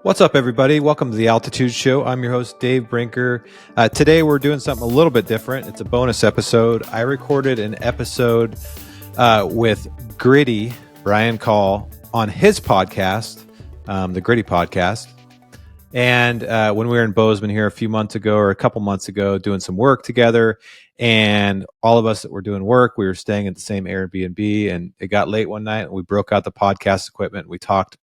What's up, everybody? Welcome to the Altitude Show. I'm your host, Dave Brinker. Today, we're doing something a little bit different. It's a bonus episode. I recorded an episode with Gritty, Brian Call, on his podcast, the Gritty Podcast. And when we were in Bozeman here a few months ago or a couple months ago doing some work together, and all of us that were doing work, we were staying at the same Airbnb, and it got late one night, and we broke out the podcast equipment. We talked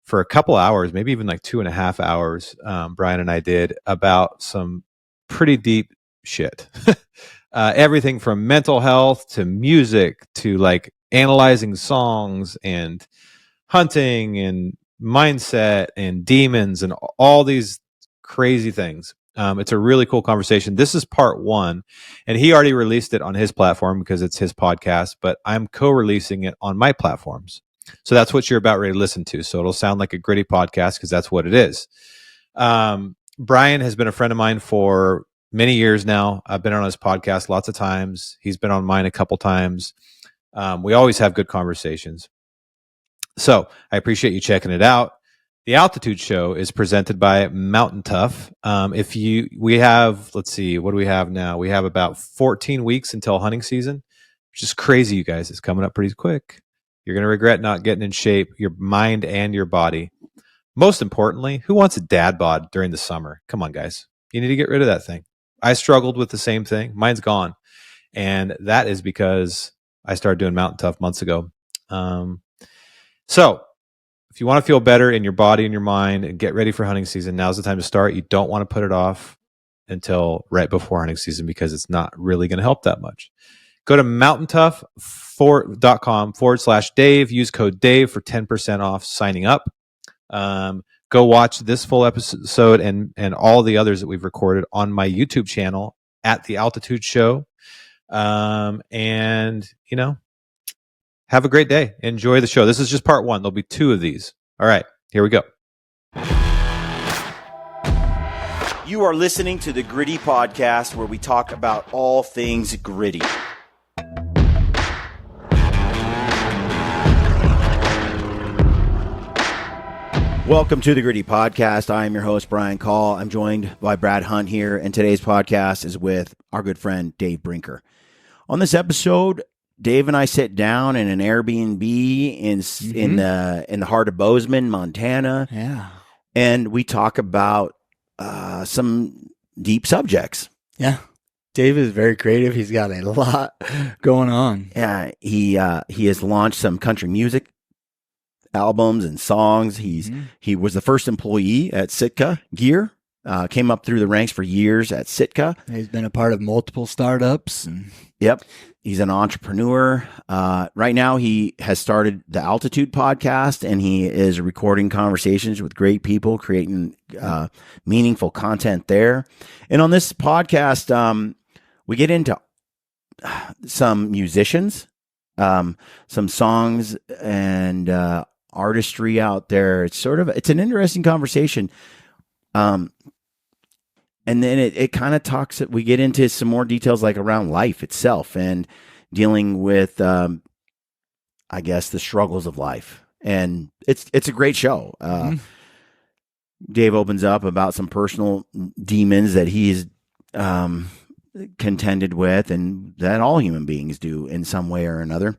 for a couple hours, maybe even like 2.5 hours, Brian and I did, about some pretty deep shit. Everything from mental health to music to like analyzing songs and hunting and mindset and demons and all these crazy things. It's a really cool conversation. This is part one, and he already released it on his platform because it's his podcast, but I'm co-releasing it on my platforms. So that's what you're about ready to listen to. So it'll sound like a Gritty podcast because that's what it is. Brian has been a friend of mine for many years now. I've been on his podcast lots of times. He's been on mine a couple times. We always have good conversations. So I appreciate you checking it out. The Altitude Show is presented by Mountain Tough. We have, let's see, what do we have now? We have about 14 weeks until hunting season, which is crazy, you guys. It's coming up pretty quick. You're going to regret not getting in shape, your mind and your body. Most importantly, who wants a dad bod during the summer? Come on, guys. You need to get rid of that thing. I struggled with the same thing. Mine's gone. And that is because I started doing Mountain Tough months ago. So if you want to feel better in your body and your mind and get ready for hunting season, now's the time to start. You don't want to put it off until right before hunting season because it's not really going to help that much. Go to mountaintough.com/Dave. Use code Dave for 10% off signing up. Go watch this full episode and all the others that we've recorded on my YouTube channel at The Altitude Show. And, have a great day. Enjoy the show. This is just part one. There'll be two of these. All right, here we go. You are listening to the Gritty Podcast, where we talk about all things gritty. Welcome to the Gritty Podcast. I am your host, Brian Call. I'm joined by Brad Hunt here, and today's podcast is with our good friend, Dave Brinker. On this episode, Dave and I sit down in an Airbnb in the heart of Bozeman, Montana. Yeah. And we talk about some deep subjects. Yeah. Dave is very creative. He's got a lot going on. Yeah. He has launched some country music albums and songs. He was the first employee at Sitka Gear. Came up through the ranks for years at Sitka. He's been a part of multiple startups. Yep. He's an entrepreneur. Right now, he has started the Altitude Podcast, and he is recording conversations with great people, creating meaningful content there. And on this podcast, we get into some musicians, some songs, and artistry out there. It's an interesting conversation. And then it kind of talks, we get into some more details like around life itself and dealing with, I guess, the struggles of life. And it's a great show. Dave opens up about some personal demons that he's contended with, and that all human beings do in some way or another.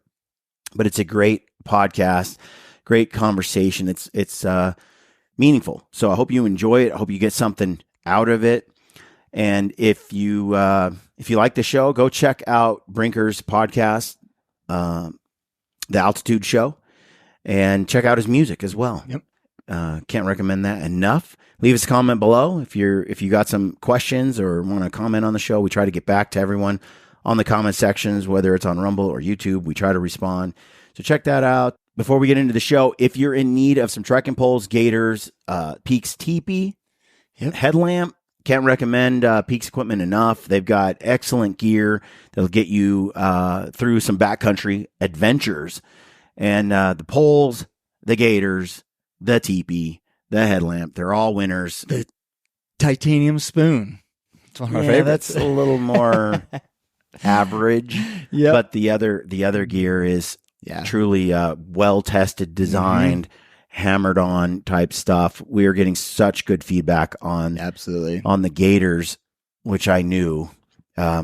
But it's a great podcast, great conversation. It's meaningful. So I hope you enjoy it. I hope you get something out of it. And if you like the show, go check out Brinker's podcast, The Altitude Show, and check out his music as well. Yep. Can't recommend that enough. Leave us a comment below if you got some questions or want to comment on the show. We try to get back to everyone on the comment sections, whether it's on Rumble or YouTube. We try to respond. So check that out. Before we get into the show, if you're in need of some trekking poles, gaiters, Peaks teepee, headlamp, can't recommend Peaks equipment enough. They've got excellent gear that'll get you through some backcountry adventures. And the poles, the gaiters, the teepee, the headlamp, they're all winners. The titanium spoon. It's one of my favorites. That's a little more average. Yep. But the other gear is truly well tested, designed, hammered on type stuff. We are getting such good feedback on Absolutely. on the Gators, which I knew.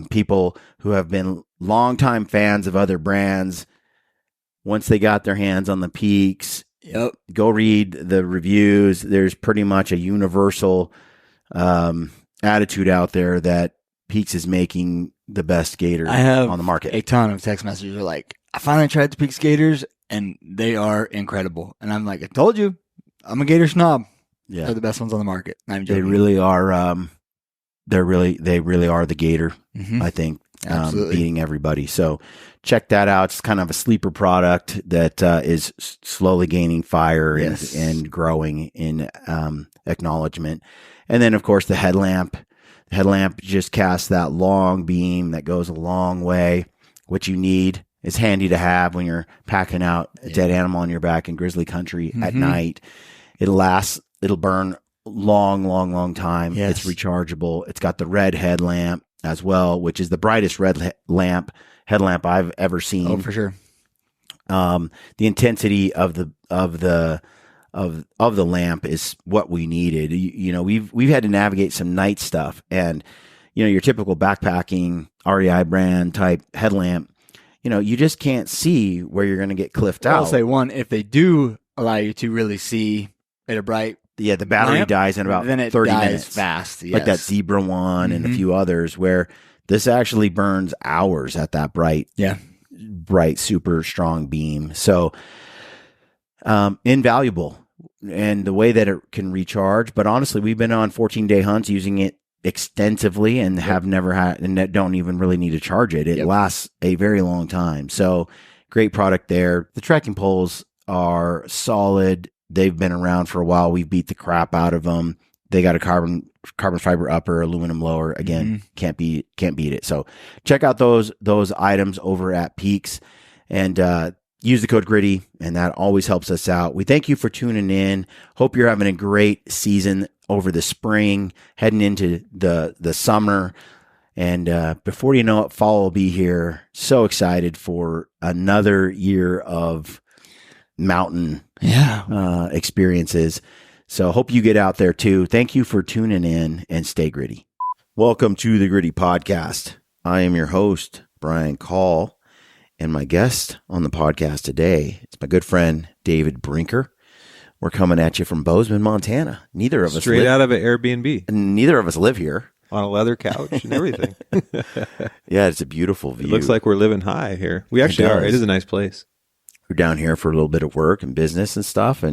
People who have been longtime fans of other brands, once they got their hands on the Peaks, Yep. go read the reviews. There's pretty much a universal attitude out there that Peaks is making the best gator I have on the market. a ton of text messages are like, I finally tried the Peaks Gators and they are incredible. And I'm like, I told you, I'm a Gator snob. Yeah, They're the best ones on the market. I'm they joking. really are. They really are the gator. Mhm. I think Absolutely. beating everybody. So check that out. It's kind of a sleeper product that is slowly gaining fire Yes. and growing in acknowledgement. And then, of course, the headlamp. The headlamp just casts that long beam that goes a long way. What you need is handy to have when you're packing out a dead animal on your back in grizzly country at Mhm. night. It'll last. It'll burn long time. Yes. It's rechargeable. It's got the red headlamp as well, which is the brightest red headlamp I've ever seen. Oh, for sure. The intensity of the lamp is what we needed. You know, we've had to navigate some night stuff, and you know, your typical backpacking REI brand type headlamp, you know, you just can't see where you're going to get cliffed out. I'll say one, if they do allow you to really see at a bright, Yeah, the battery lamp, dies in about then it 30 dies minutes. fast. Like that Yes. Zebra one and a Mhm. few others, where this actually burns hours at that bright, super strong beam. So invaluable. And the way that it can recharge. But honestly, we've been on 14-day hunts using it extensively and have never had, and don't even really need to charge it. It lasts a very long time. So great product there. The trekking poles are solid. They've been around for a while. We've beat the crap out of them. They got a carbon fiber upper, aluminum lower. Again, can't beat it. So check out those items over at Peaks, and use the code GRIDDY, and that always helps us out. We thank you for tuning in. Hope you're having a great season over the spring, heading into the summer. And before you know it, fall will be here. So excited for another year of mountain experiences. So hope you get out there too. Thank you for tuning in, and stay gritty. Welcome to the Gritty Podcast. I am your host, Brian Call, and my guest on the podcast today is my good friend, David Brinker. We're coming at you from Bozeman, Montana. Neither of us Straight out of an Airbnb Neither of us live here. on a leather couch and everything. Yeah, it's a beautiful view. It looks like we're living high here. We actually are. does. It is a nice place. We're down here for a little bit of work and business and stuff,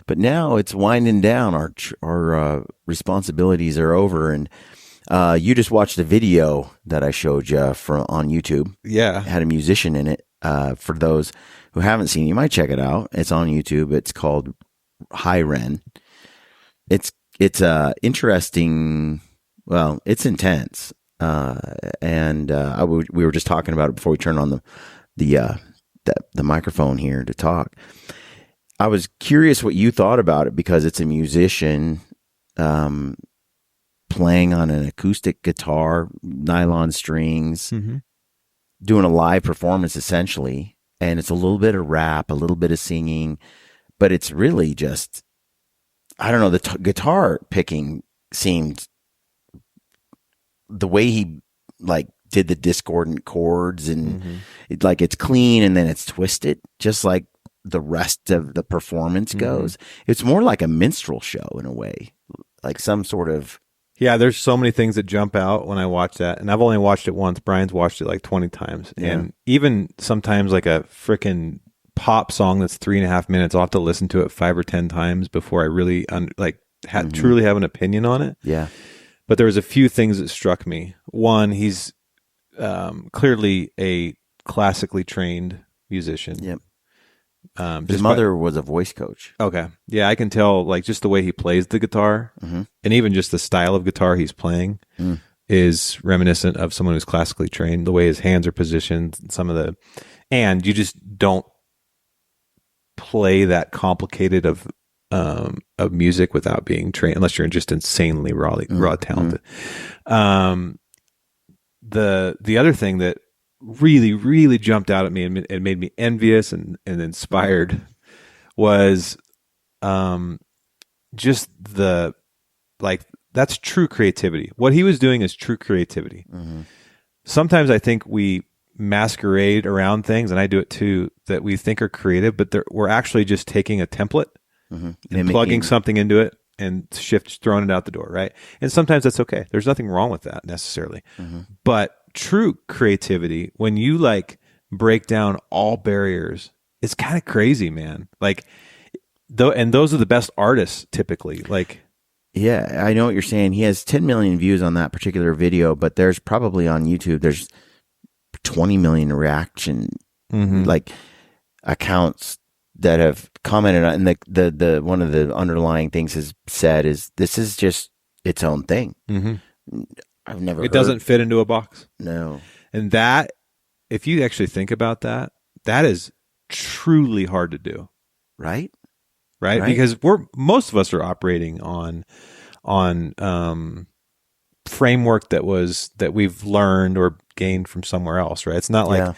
but now it's winding down. Our responsibilities are over, and you just watched a video that I showed you on YouTube. Yeah. It had a musician in it. For those who haven't seen it, you might check it out. It's on YouTube. It's called High Ren. It's interesting. Well, it's intense, and we were just talking about it before we turned on the microphone here to talk. I was curious what you thought about it, because it's a musician playing on an acoustic guitar, nylon strings, doing a live performance essentially, and it's a little bit of rap, a little bit of singing, but it's really just, I don't know, the guitar picking seemed, the way he like did the discordant chords, and it's clean and then it's twisted, just like the rest of the performance goes. It's more like a minstrel show in a way, like some sort of. Yeah, there's so many things that jump out when I watch that. And I've only watched it once. Brian's watched it like 20 times. Yeah. And even sometimes like a freaking pop song that's 3.5 minutes, I'll have to listen to it 5 or 10 times before I really truly have an opinion on it. Yeah. But there was a few things that struck me. One, he's clearly a classically trained musician. Yep. His His mother was a voice coach. Okay. Yeah, I can tell, like, just the way he plays the guitar, and even just the style of guitar he's playing is reminiscent of someone who's classically trained. The way his hands are positioned, and you just don't play that complicated of music without being trained, unless you're just insanely raw talented. The other thing that really jumped out at me and it made me envious and inspired was just the like that's true creativity. What he was doing is true creativity. Mm-hmm. Sometimes I think we masquerade around things, and I do it too, that we think are creative, but we're actually just taking a template and plugging something into it and throwing it out the door, right? And sometimes that's okay. There's nothing wrong with that necessarily. Mm-hmm. But true creativity, when you like break down all barriers, it's kind of crazy, man. Like, and those are the best artists typically. Like, yeah, I know what you're saying. He has 10 million views on that particular video, but there's probably on YouTube, there's 20 million reaction like accounts that have commented on, and the one of the underlying things has said is this is just its own thing. I've never. It doesn't fit into a box. No, and that, if you actually think about that, that is truly hard to do. Right? Because most of us are operating on framework that we've learned or gained from somewhere else, right? It's not like,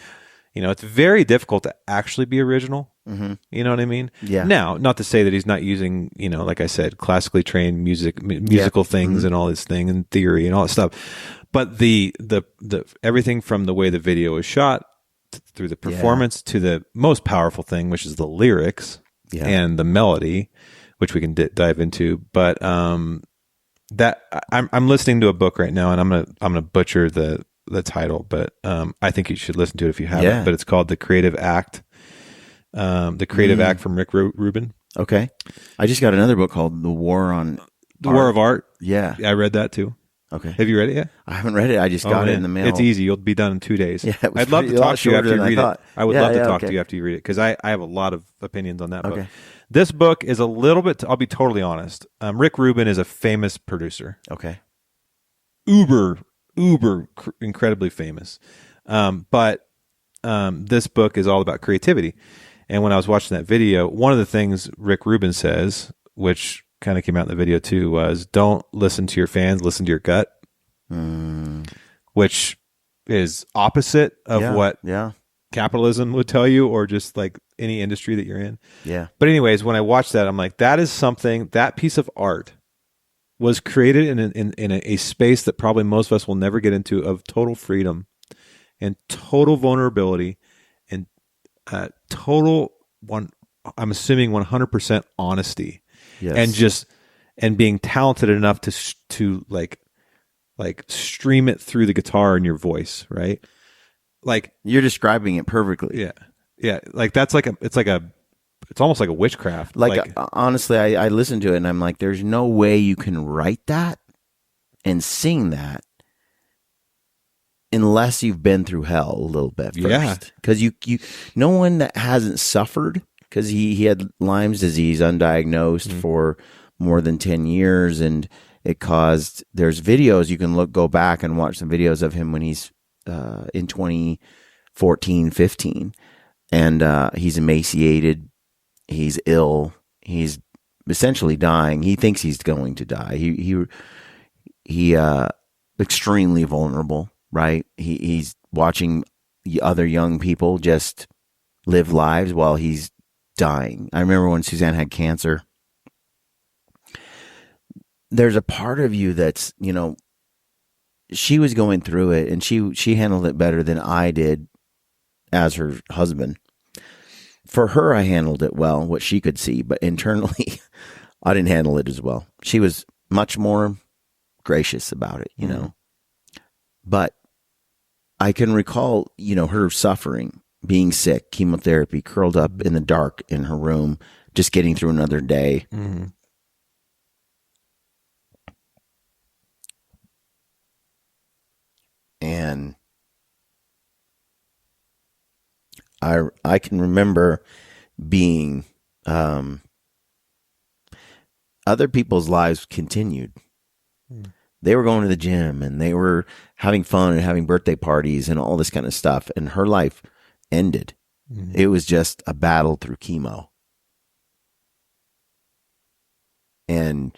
it's very difficult to actually be original. You know what I mean? Yeah. Now, not to say that he's not using, like I said, classically trained musical things and all this thing and theory and all that stuff. But the everything from the way the video is shot through the performance to the most powerful thing, which is the lyrics and the melody, which we can dive into. But that I'm listening to a book right now, and I'm gonna butcher the title, but I think you should listen to it if you haven't. But it's called The Creative Act. The Creative Act from Rick Rubin. Okay. I just got another book called The War of Art. Yeah. I read that too. Okay. Have you read it yet? I haven't read it. I just got it in the mail. It's easy. You'll be done in 2 days. Yeah, I'd love to talk to you after you read it. I would love to talk to you after you read it, because I have a lot of opinions on that book. Okay. This book is a little bit, I'll be totally honest. Rick Rubin is a famous producer. Okay. Uber incredibly famous. But this book is all about creativity. And when I was watching that video, one of the things Rick Rubin says, which kind of came out in the video too, was don't listen to your fans, listen to your gut. Which is opposite of what capitalism would tell you, or just like any industry that you're in. Yeah. But anyways, when I watched that, I'm like, that is something, that piece of art was created in a space that probably most of us will never get into, of total freedom and total vulnerability and I'm assuming 100% honesty. Yes. and being talented enough to like stream it through the guitar in your voice, right? Like, you're describing it perfectly. Yeah. Like it's almost like a witchcraft. Like honestly, I listened to it and I'm like, there's no way you can write that and sing that unless you've been through hell a little bit first. Yeah. Because you no one that hasn't suffered, because he had Lyme's disease undiagnosed for more than 10 years, and it caused, there's videos you can go back and watch some videos of him when he's in 2014, 15, and he's emaciated, he's ill, he's essentially dying. He thinks he's going to die. He extremely vulnerable, right? He's watching other young people just live lives while he's dying. I remember when Suzanne had cancer. There's a part of you that's, she was going through it, and she handled it better than I did as her husband. For her, I handled it well, what she could see, but internally, I didn't handle it as well. She was much more gracious about it, you know. But I can recall, her suffering, being sick, chemotherapy, curled up in the dark in her room, just getting through another day. And I can remember being, other people's lives continued. They were going to the gym and they were having fun and having birthday parties and all this kind of stuff. And her life ended. It was just a battle through chemo. And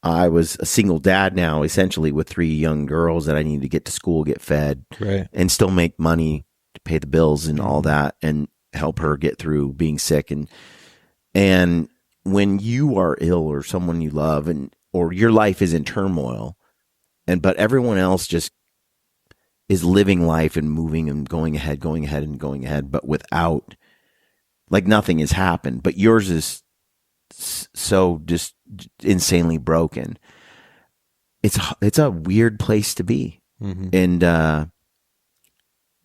I was a single dad now, essentially, with 3 young girls that I needed to get to school, get fed, and still make money to pay the bills and all that, and help her get through being sick. And when you are ill or someone you love or your life is in turmoil but everyone else just is living life and moving and going ahead, but without, like, nothing has happened, but yours is so just insanely broken. It's a weird place to be. Mm-hmm.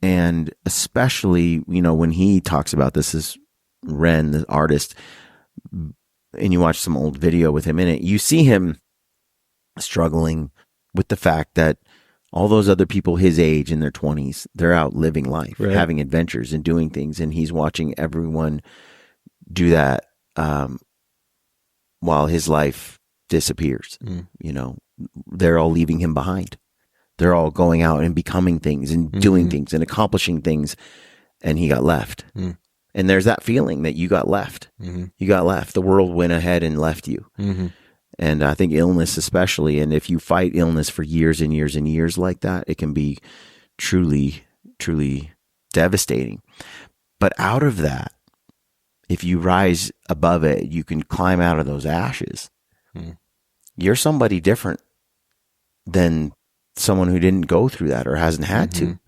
And especially, when he talks about this, is Ren, the artist, and you watch some old video with him in it, you see him struggling with the fact that all those other people his age in their 20s, they're out living life, right, having adventures and doing things. And he's watching everyone do that while his life disappears. They're all leaving him behind. They're all going out and becoming things and doing things and accomplishing things. And he got left. And there's that feeling that you got left. You got left. The world went ahead and left you. And I think illness especially, and if you fight illness for years and years and years like that, it can be truly, truly devastating. But out of that, if you rise above it, you can climb out of those ashes. You're somebody different than someone who didn't go through that or hasn't had to.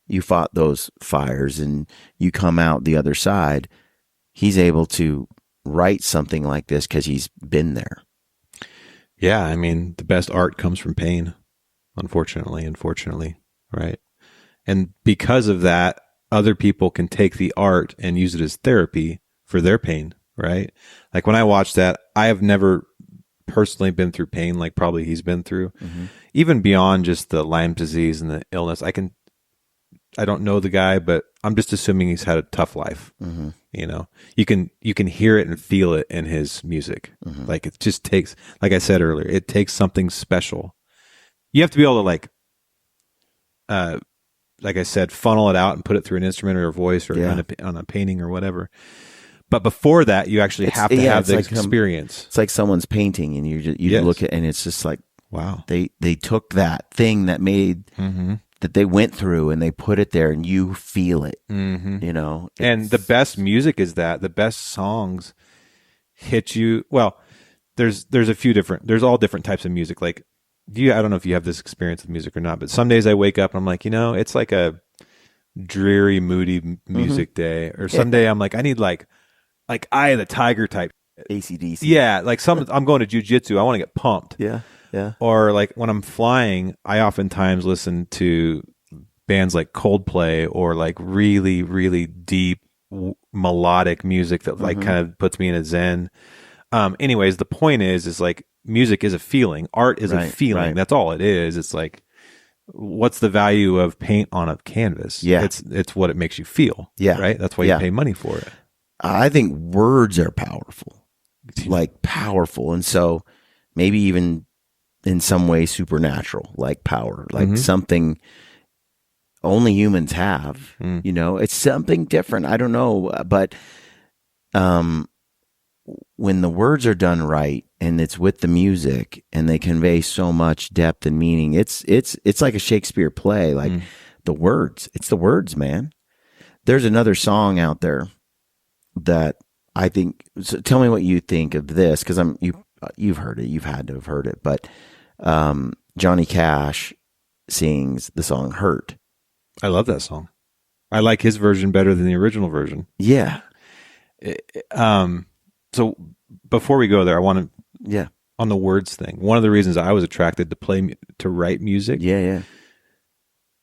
You fought those fires and you come out the other side. He's able to write something like this because he's been there. Yeah, I mean, the best art comes from pain, unfortunately, right? And because of that, other people can take the art and use it as therapy for their pain, right? Like when I watch that, I have never personally been through pain like probably he's been through. Even beyond just the Lyme disease and the illness, I don't know the guy, but I'm just assuming he's had a tough life. You can hear it and feel it in his music. Like it just takes, like I said earlier, it takes something special. You have to be able to like I said, funnel it out and put it through an instrument or a voice or on a painting or whatever. But before that, you actually have to have the experience. It's like someone's painting and you look at, and it's just like, wow, they took that thing that made, that they went through and they put it there and you feel it, and the best music is that the best songs hit you. Well, there's all different types of music. Like I don't know if you have this experience with music or not, but some days I wake up and I'm like, it's like a dreary, moody music day, or some day I'm like, I need like Eye of the Tiger type. AC/DC. Yeah. Like I'm going to jujitsu. I want to get pumped. Yeah. Yeah. Or like when I'm flying, I oftentimes listen to bands like Coldplay or like really, really deep melodic music that like kind of puts me in a zen. Anyways, the point is like music is a feeling. Art is a feeling. Right. That's all it is. It's like, what's the value of paint on a canvas? Yeah. It's what it makes you feel. Yeah. Right. That's why you pay money for it. I think words are powerful, like powerful. And so maybe even in some way supernatural, like power, like something only humans have, it's something different. I don't know. But when the words are done right and it's with the music and they convey so much depth and meaning, it's like a Shakespeare play, like it's the words, man. There's another song out there that I think, so tell me what you think of this, because you've heard it, you've had to have heard it, but Johnny Cash sings the song Hurt. I love that song. I like his version better than the original version. Yeah. So before we go there, I want to, on the words thing, one of the reasons I was attracted to write music. Yeah.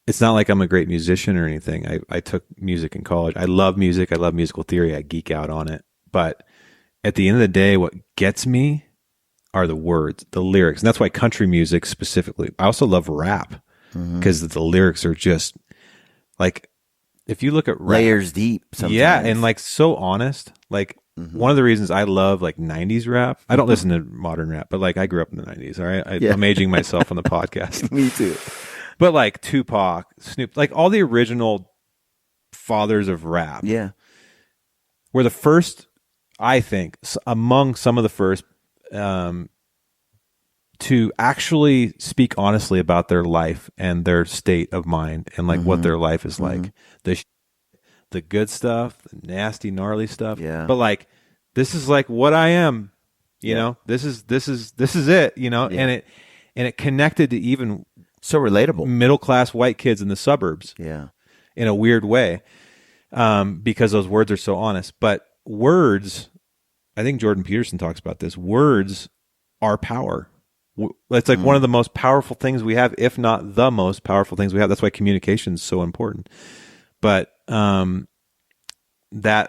It's not like I'm a great musician or anything. I took music in college. I love music. I love musical theory. I geek out on it. But at the end of the day, what gets me are the words, the lyrics. And that's why country music specifically. I also love rap because the lyrics are just like, if you look at rap, layers deep sometimes. Yeah, and like so honest. Like one of the reasons I love like 90s rap, I don't listen to modern rap, but like I grew up in the 90s, all right? I'm aging myself on the podcast. Me too. But like Tupac, Snoop, like all the original fathers of rap. Yeah. Were the first, I think, among some of the first to actually speak honestly about their life and their state of mind and like what their life is like. The good stuff, the nasty, gnarly stuff. Yeah. But like this is like what I am, you know, this is it, you know, and it connected to even so relatable middle-class white kids in the suburbs. Yeah. In a weird way. Because those words are so honest, but words, I think Jordan Peterson talks about this. Words are power. It's like one of the most powerful things we have, if not the most powerful things we have. That's why communication is so important. But that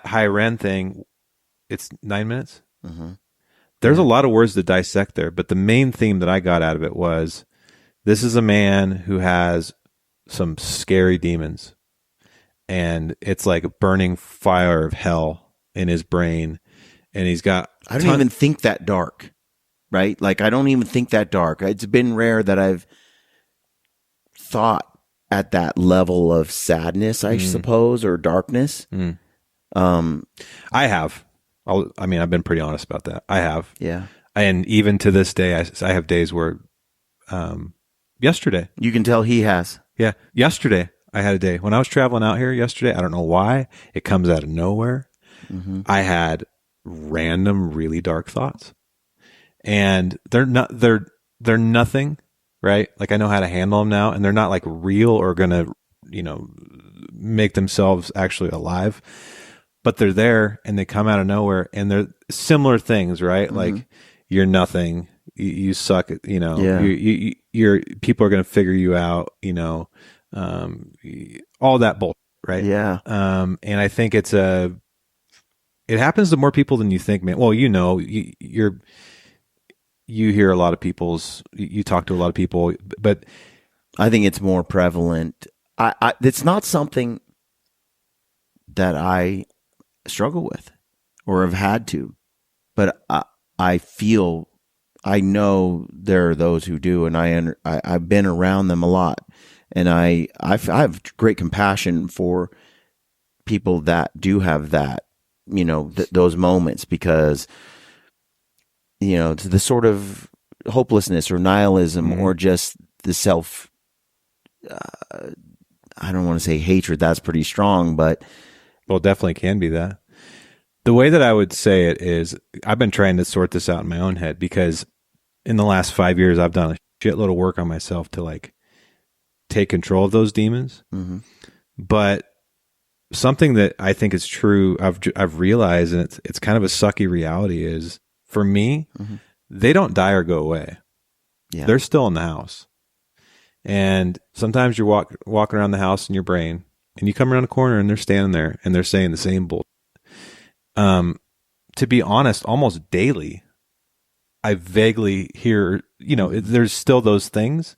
high Ren thing, it's 9 minutes. There's a lot of words to dissect there, but the main theme that I got out of it was, this is a man who has some scary demons, and it's like a burning fire of hell in his brain, and he's got I don't even think that dark, right? Like, I don't even think that dark. It's been rare that I've thought at that level of sadness, I suppose, or darkness. I have. I've been pretty honest about that. I have. Yeah. And even to this day, I have days where, yesterday. You can tell he has. Yeah. Yesterday, I had a day. When I was traveling out here yesterday, I don't know why, it comes out of nowhere. I had random, really dark thoughts. And they're nothing, right? Like, I know how to handle them now, and they're not like real or gonna, make themselves actually alive. But they're there, and they come out of nowhere, and they're similar things, right? Like, you're nothing, you suck, you're people are gonna figure you out, all that bullshit, right? Yeah. And I think it happens to more people than you think, man. Well, you hear a lot of you talk to a lot of people, but I think it's more prevalent. It's not something that I struggle with or have had to, but I know there are those who do, and I've been around them a lot, and I have great compassion for people that do have that, those moments, because the sort of hopelessness or nihilism or just the self, I don't want to say hatred, that's pretty strong, but well, it definitely can be that. The way that I would say it is, I've been trying to sort this out in my own head, because in the last 5 years, I've done a shitload of work on myself to like take control of those demons. But something that I think is true, I've realized, and it's kind of a sucky reality, is for me, they don't die or go away. Yeah. They're still in the house. And sometimes you're walking around the house in your brain, and you come around a corner and they're standing there and they're saying the same bull. To be honest, almost daily, I vaguely hear, there's still those things,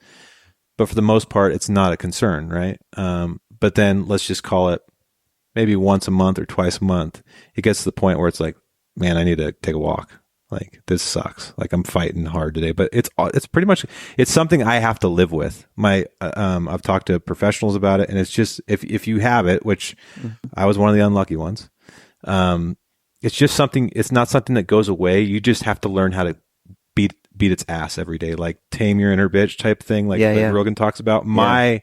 but for the most part, it's not a concern, right? But then let's just call it maybe once a month or twice a month. It gets to the point where it's like, man, I need to take a walk. Like, this sucks. Like, I'm fighting hard today, but it's pretty much, it's something I have to live with. I've talked to professionals about it, and it's just, if you have it, which I was one of the unlucky ones, it's just something, it's not something that goes away. You just have to learn how to beat its ass every day, like tame your inner bitch type thing, like Rogan talks about. My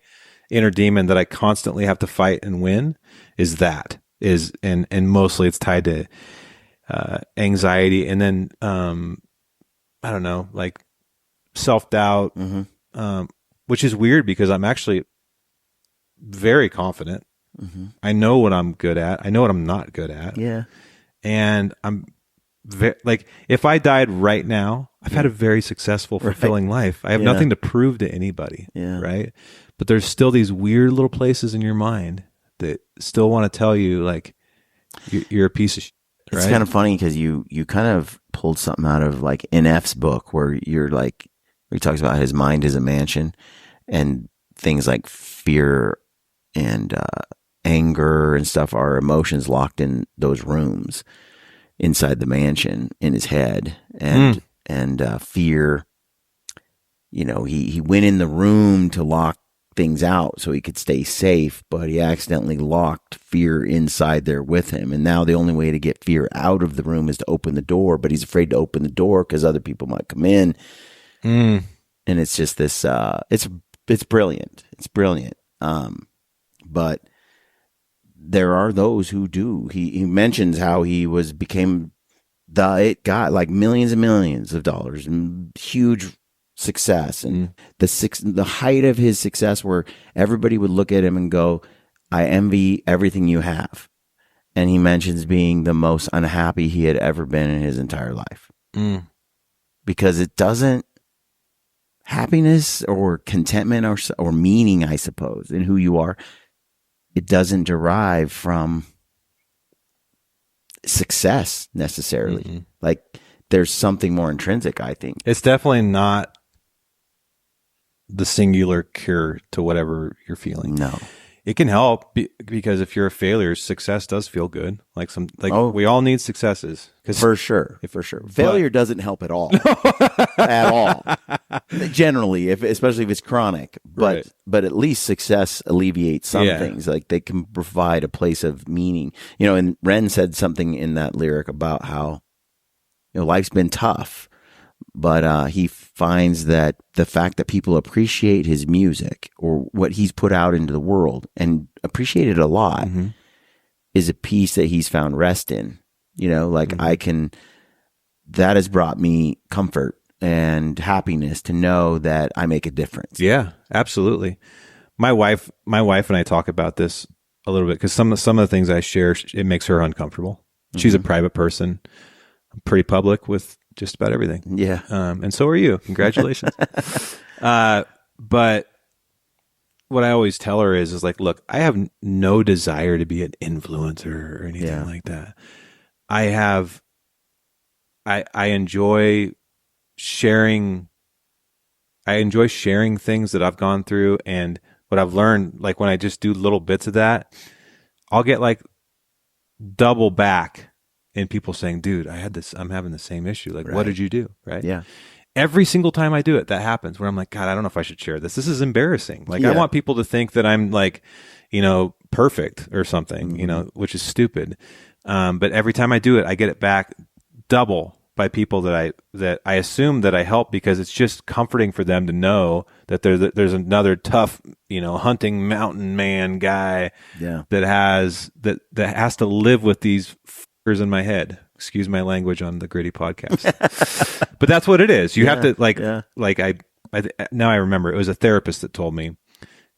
inner demon that I constantly have to fight and win and mostly it's tied to anxiety, and then I don't know, like self-doubt, which is weird because I'm actually very confident. I know what I'm good at. I know what I'm not good at. Yeah. And I'm like, if I died right now, I've had a very successful, fulfilling life. I have nothing to prove to anybody. Yeah. Right. But there's still these weird little places in your mind that still want to tell you, like, you're a piece of shit. It's kind of funny because you kind of pulled something out of like NF's book where you're like, where he talks about his mind is a mansion, and things like fear and anger and stuff are emotions locked in those rooms inside the mansion in his head. And fear, he went in the room to lock things out so he could stay safe, but he accidentally locked fear inside there with him. And now the only way to get fear out of the room is to open the door, but he's afraid to open the door because other people might come in. And it's just this, it's brilliant. It's brilliant. But there are those who do. He mentions how he became it got like millions and millions of dollars and huge success. And the height of his success where everybody would look at him and go, I envy everything you have. And he mentions being the most unhappy he had ever been in his entire life. Because it doesn't, happiness or contentment or meaning, I suppose, in who you are, it doesn't derive from success necessarily. Like there's something more intrinsic, I think. It's definitely not the singular cure to whatever you're feeling. No. It can help because if you're a failure, success does feel good. We all need successes. For sure. Failure doesn't help at all. At all. Generally, especially if it's chronic. But at least success alleviates some things. Like they can provide a place of meaning. You know, and Ren said something in that lyric about how, you know, life's been tough. But he finds that the fact that people appreciate his music or what he's put out into the world and appreciate it a lot is a piece that he's found rest in. You know, like that has brought me comfort and happiness to know that I make a difference. Yeah, absolutely. My wife and I talk about this a little bit because some of the things I share, it makes her uncomfortable. She's a private person. I'm pretty public with just about everything. Yeah. And so are you. Congratulations. But what I always tell her is like, look, I have no desire to be an influencer or anything like that. I enjoy sharing. I enjoy sharing things that I've gone through and what I've learned. Like when I just do little bits of that, I'll get like double back. And people saying, dude, I'm having the same issue. Like, what did you do? Right. Yeah. Every single time I do it, that happens where I'm like, God, I don't know if I should share this. This is embarrassing. Like, I want people to think that I'm like, you know, perfect or something, you know, which is stupid. But every time I do it, I get it back double by people that I assume that I help because it's just comforting for them to know that there's another tough, you know, hunting mountain man guy that has to live with these in my head. Excuse my language on the Gritty podcast. But that's what it is. You have to now I remember it was a therapist that told me,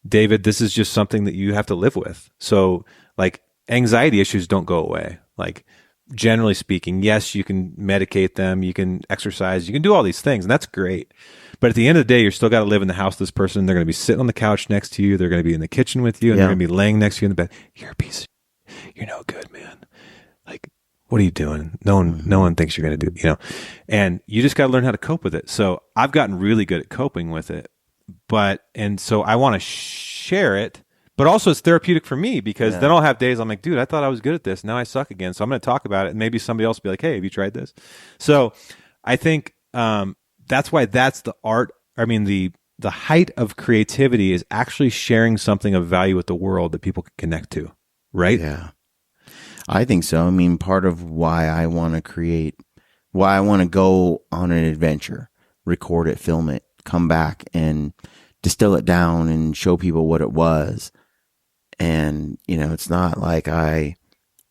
David, this is just something that you have to live with. So like anxiety issues don't go away. Like generally speaking, yes, you can medicate them, you can exercise, you can do all these things and that's great. But at the end of the day, you're still got to live in the house with this person. They're going to be sitting on the couch next to you. They're going to be in the kitchen with you and they're going to be laying next to you in the bed. You're a piece of you're no good, man. Like, what are you doing? No one thinks you're going to do, you know, and you just got to learn how to cope with it. So I've gotten really good at coping with it, and so I want to share it, but also it's therapeutic for me because then I'll have days I'm like, dude, I thought I was good at this. Now I suck again. So I'm going to talk about it. And maybe somebody else will be like, hey, have you tried this? So I think, that's why that's the art. I mean, the height of creativity is actually sharing something of value with the world that people can connect to. Right? Yeah. I think so. I mean, part of why I want to go on an adventure, record it, film it, come back and distill it down and show people what it was. And, you know, it's not like I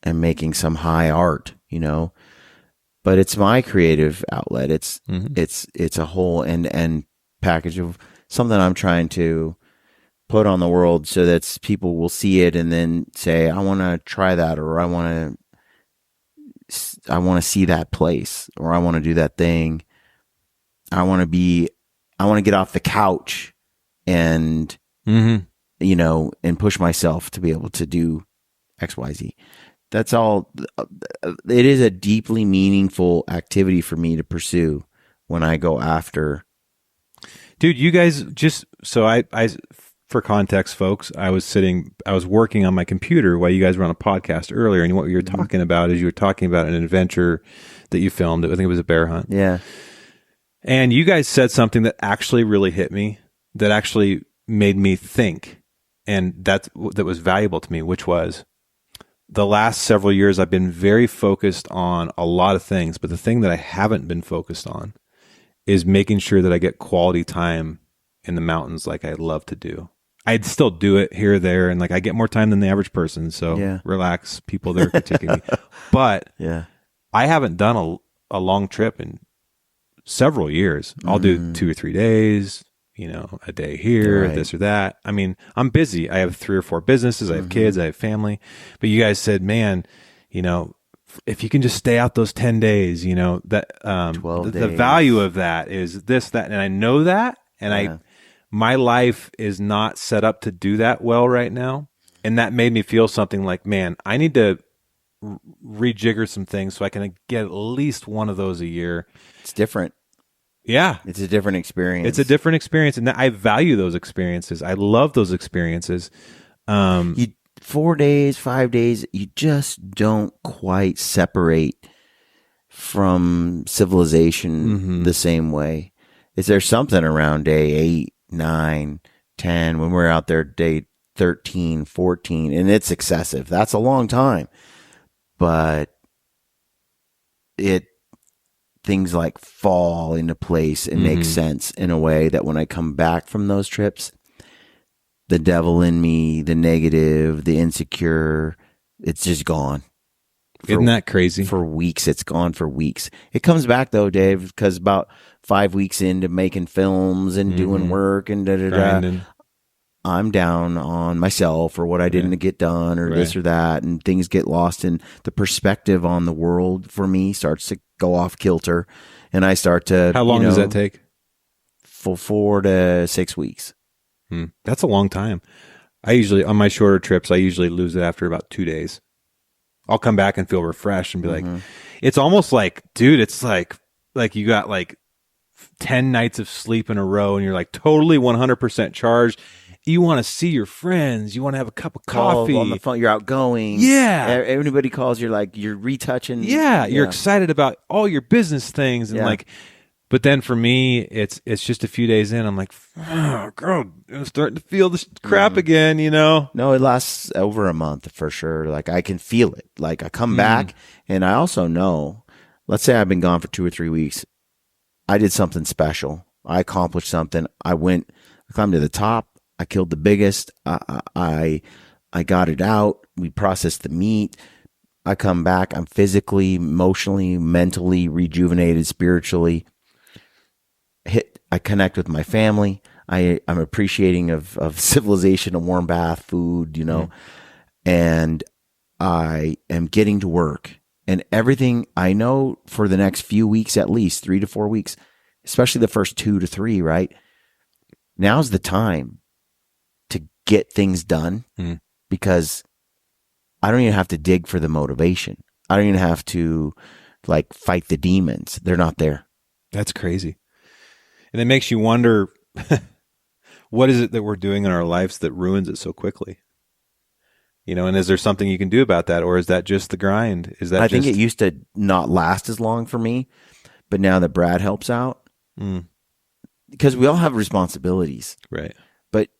am making some high art, you know, but it's my creative outlet. It's a whole end package of something I'm trying to put on the world so that people will see it and then say, I want to try that, or I want to see that place, or I want to do that thing. I want to get off the couch and, you know, and push myself to be able to do XYZ. That's all. It is a deeply meaningful activity for me to pursue when I go after. Dude, you guys just, so I for context, folks, I was working on my computer while you guys were on a podcast earlier, and what you were talking about is you were talking about an adventure that you filmed. I think it was a bear hunt. Yeah. And you guys said something that actually really hit me, that actually made me think, and that was valuable to me, which was the last several years I've been very focused on a lot of things, but the thing that I haven't been focused on is making sure that I get quality time in the mountains like I love to do. I'd still do it here or there, and like I get more time than the average person. So relax, people that are critiquing me. But I haven't done a long trip in several years. I'll do 2 or 3 days, a day here, Right. this or that. I mean, I'm busy. I have 3 or 4 businesses. I have kids. I have family. But you guys said, man, if you can just stay out those 10 days, that 12 the days. value of that is this, that, and I know that, and my life is not set up to do that well right now, and that made me feel something like, man, I need to rejigger some things so I can get at least one of those a year. It's different. Yeah, It's a different experience. it's a different experience, and I value those experiences. I love those experiences. 4 days, 5 days, you just don't quite separate from civilization the same way. Is there something around day 8, 9, 10 when we're out there day 13, 14, and it's excessive. That's a long time. But things like fall into place and make sense in a way that when I come back from those trips, the devil in me, the negative, the insecure, it's just gone. Isn't that crazy? For weeks. It's gone for weeks. It comes back though, Dave, because about 5 weeks into making films and doing work and Grinding. I'm down on myself or what I didn't get done or this or that, and things get lost, and the perspective on the world for me starts to go off kilter, and I start to. How long does that take? For 4 to 6 weeks. That's a long time. I usually, on my shorter trips, I usually lose it after about 2 days. I'll come back and feel refreshed and be like, it's almost like, dude, it's like you got like 10 nights of sleep in a row and you're like totally 100% charged. You want to see your friends. You want to have a cup of coffee. On the phone, you're outgoing. Yeah. Everybody calls, you're retouching. Yeah. You're excited about all your business things. And but then for me, it's just a few days in. I'm like, oh, girl, I'm starting to feel this crap again, No, it lasts over a month for sure. Like I can feel it. Like I come back, and I also know, let's say I've been gone for 2 or 3 weeks. I did something special. I accomplished something. I climbed to the top. I killed the biggest. I got it out. We processed the meat. I come back. I'm physically, emotionally, mentally rejuvenated, spiritually. I connect with my family. I'm appreciating of civilization, a warm bath, food, and I am getting to work, and everything I know for the next few weeks, at least 3 to 4 weeks, especially the first 2 to 3, right? Now's the time to get things done because I don't even have to dig for the motivation. I don't even have to fight the demons. They're not there. That's crazy. And it makes you wonder, what is it that we're doing in our lives that ruins it so quickly? And is there something you can do about that? Or is that just the grind? I think it used to not last as long for me, but now that Brad helps out, because we all have responsibilities. Right. But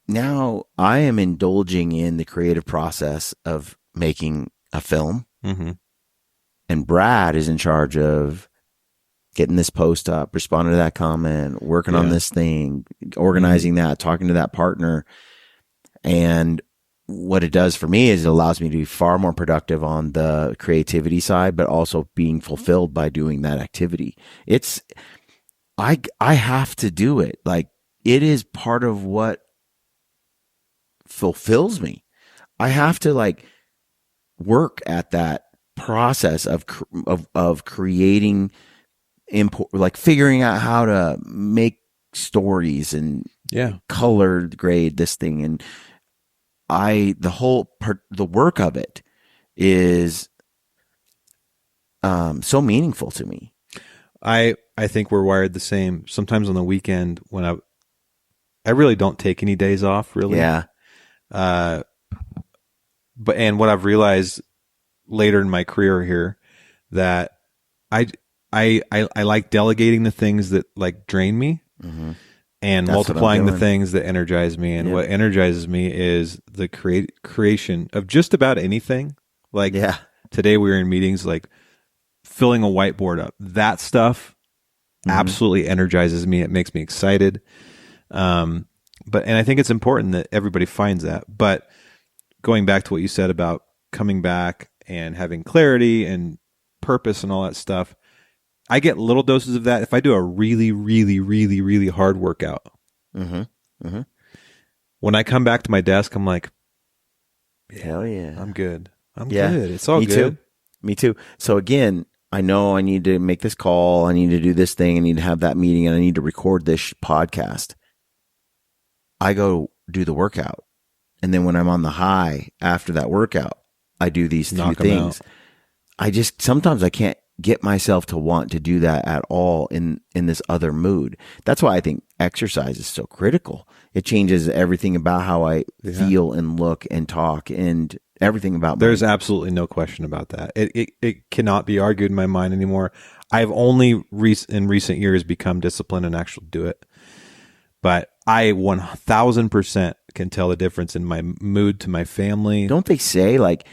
now I am indulging in the creative process of making a film. And Brad is in charge of getting this post up, responding to that comment, working on this thing, organizing that, talking to that partner. And what it does for me is it allows me to be far more productive on the creativity side, but also being fulfilled by doing that activity. I have to do it. Like, it is part of what fulfills me. I have to work at that process of creating figuring out how to make stories and color grade this thing, and the work of it is so meaningful to me. I think we're wired the same. Sometimes on the weekend when I really don't take any days off, really. Yeah. And what I've realized later in my career here, that I like delegating the things that drain me, and That's multiplying the things that energize me. And what energizes me is the creation of just about anything. Today we were in meetings, filling a whiteboard up. That stuff absolutely energizes me. It makes me excited. And I think it's important that everybody finds that. But going back to what you said about coming back and having clarity and purpose and all that stuff, I get little doses of that if I do a really, really, really, really hard workout. When I come back to my desk, I'm like, hell yeah, I'm good. I'm good. It's all Me good. Me too. So again, I know I need to make this call. I need to do this thing. I need to have that meeting, and I need to record this podcast. I go do the workout, and then when I'm on the high after that workout, I do these few things. I just sometimes I can't get myself to want to do that at all in this other mood. That's why I think exercise is so critical. It changes everything about how I feel and look and talk and everything about. There's absolutely no question about that. It cannot be argued in my mind anymore. I've only in recent years become disciplined and actually do it. But I 1000% can tell the difference in my mood to my family. Don't they say like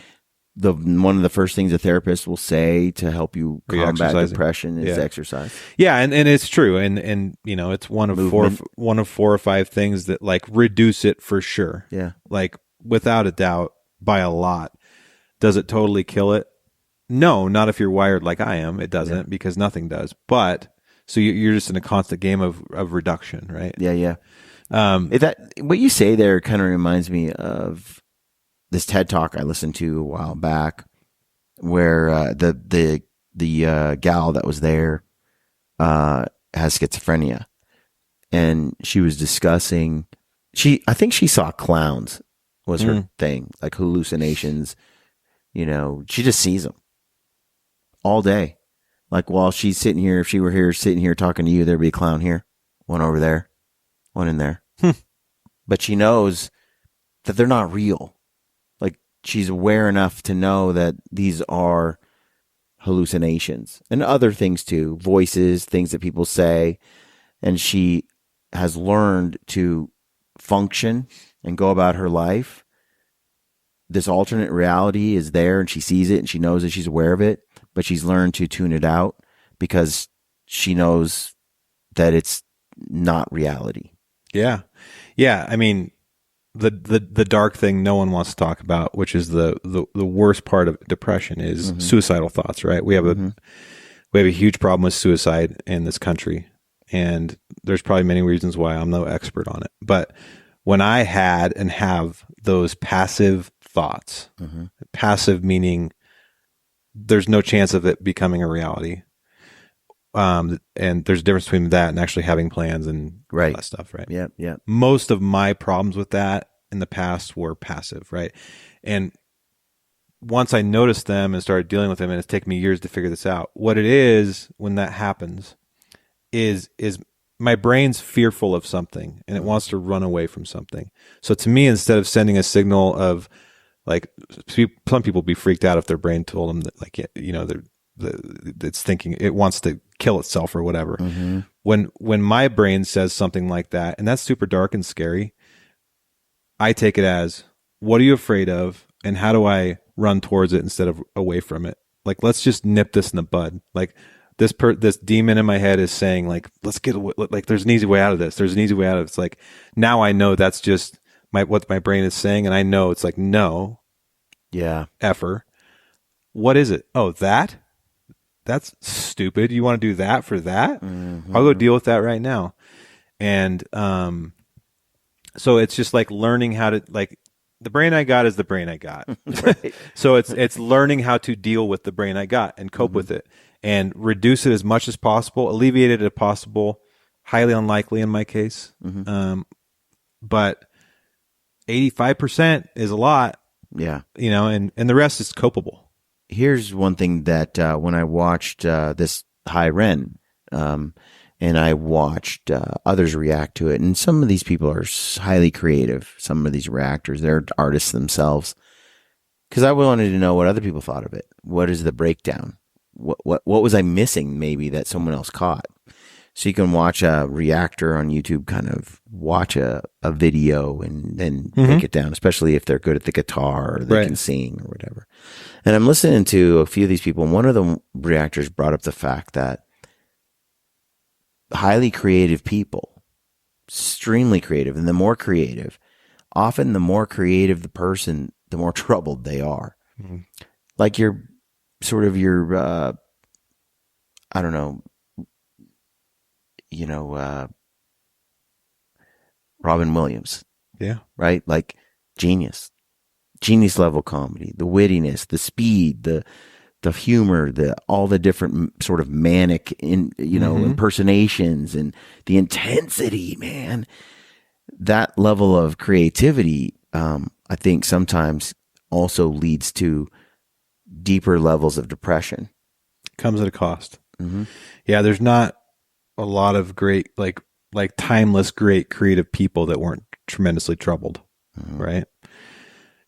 one of the first things a therapist will say to help you combat depression is exercise? Yeah, and it's true, and you know it's one of four or five things that like reduce it for sure. Yeah, like without a doubt, by a lot. Does it totally kill it? No, not if you're wired like I am. It doesn't because nothing does. But so you're just in a constant game of reduction, right? Yeah. That what you say there kind of reminds me of this TED Talk I listened to a while back, where the gal that was there has schizophrenia, and she was discussing. I think she saw clowns was her thing, like hallucinations. You know, she just sees them all day. Like while she's sitting here, if she were here sitting here talking to you, there'd be a clown here, one over there, one in there. But she knows that they're not real. Like she's aware enough to know that these are hallucinations and other things too, voices, things that people say. And she has learned to function and go about her life. This alternate reality is there and she sees it and she knows that she's aware of it, but she's learned to tune it out because she knows that it's not reality. Yeah. Yeah. I mean, the dark thing no one wants to talk about, which is the worst part of depression is suicidal thoughts, right? We have a huge problem with suicide in this country, and there's probably many reasons why. I'm no expert on it. But when I had and have those passive thoughts, passive meaning there's no chance of it becoming a reality. And there's a difference between that and actually having plans and all that stuff, right? Yeah. Most of my problems with that in the past were passive, right? And once I noticed them and started dealing with them, and it's taken me years to figure this out, what it is when that happens is my brain's fearful of something and it wants to run away from something. So to me, instead of sending a signal of like, some people be freaked out if their brain told them that, like, you know, it's thinking it wants to kill itself or whatever. When my brain says something like that, and that's super dark and scary, I take it as, what are you afraid of, and how do I run towards it instead of away from it? Like, let's just nip this in the bud. Like this demon in my head is saying, like, let's get away, like there's an easy way out of this. There's an easy way out of it. It's like, now I know that's just what my brain is saying, and I know it's like, no, effer. What is it? Oh, that's stupid. You want to do that for that? I'll go deal with that right now. And so it's just like learning how to, like, the brain I got is the brain I got. So it's learning how to deal with the brain I got and cope with it and reduce it as much as possible, alleviate it if possible. Highly unlikely in my case. But 85% is a lot. Yeah. You know, and the rest is copable. Here's one thing that when I watched this High Ren, and I watched others react to it, and some of these people are highly creative. Some of these reactors, they're artists themselves. Because I wanted to know what other people thought of it. What is the breakdown? What was I missing maybe that someone else caught? So you can watch a reactor on YouTube, kind of watch a video and then break it down, especially if they're good at the guitar or they can sing or whatever. And I'm listening to a few of these people, and one of the reactors brought up the fact that highly creative people, extremely creative, and the more creative, often the more creative the person, the more troubled they are. Like your I don't know, Robin Williams, Yeah. right? Like genius level comedy, the wittiness, the speed, the humor, all the different sort of manic impersonations and the intensity, man. That level of creativity, I think sometimes also leads to deeper levels of depression. Comes at a cost. Mm-hmm. Yeah, there's not a lot of great, like timeless, great creative people that weren't tremendously troubled, right?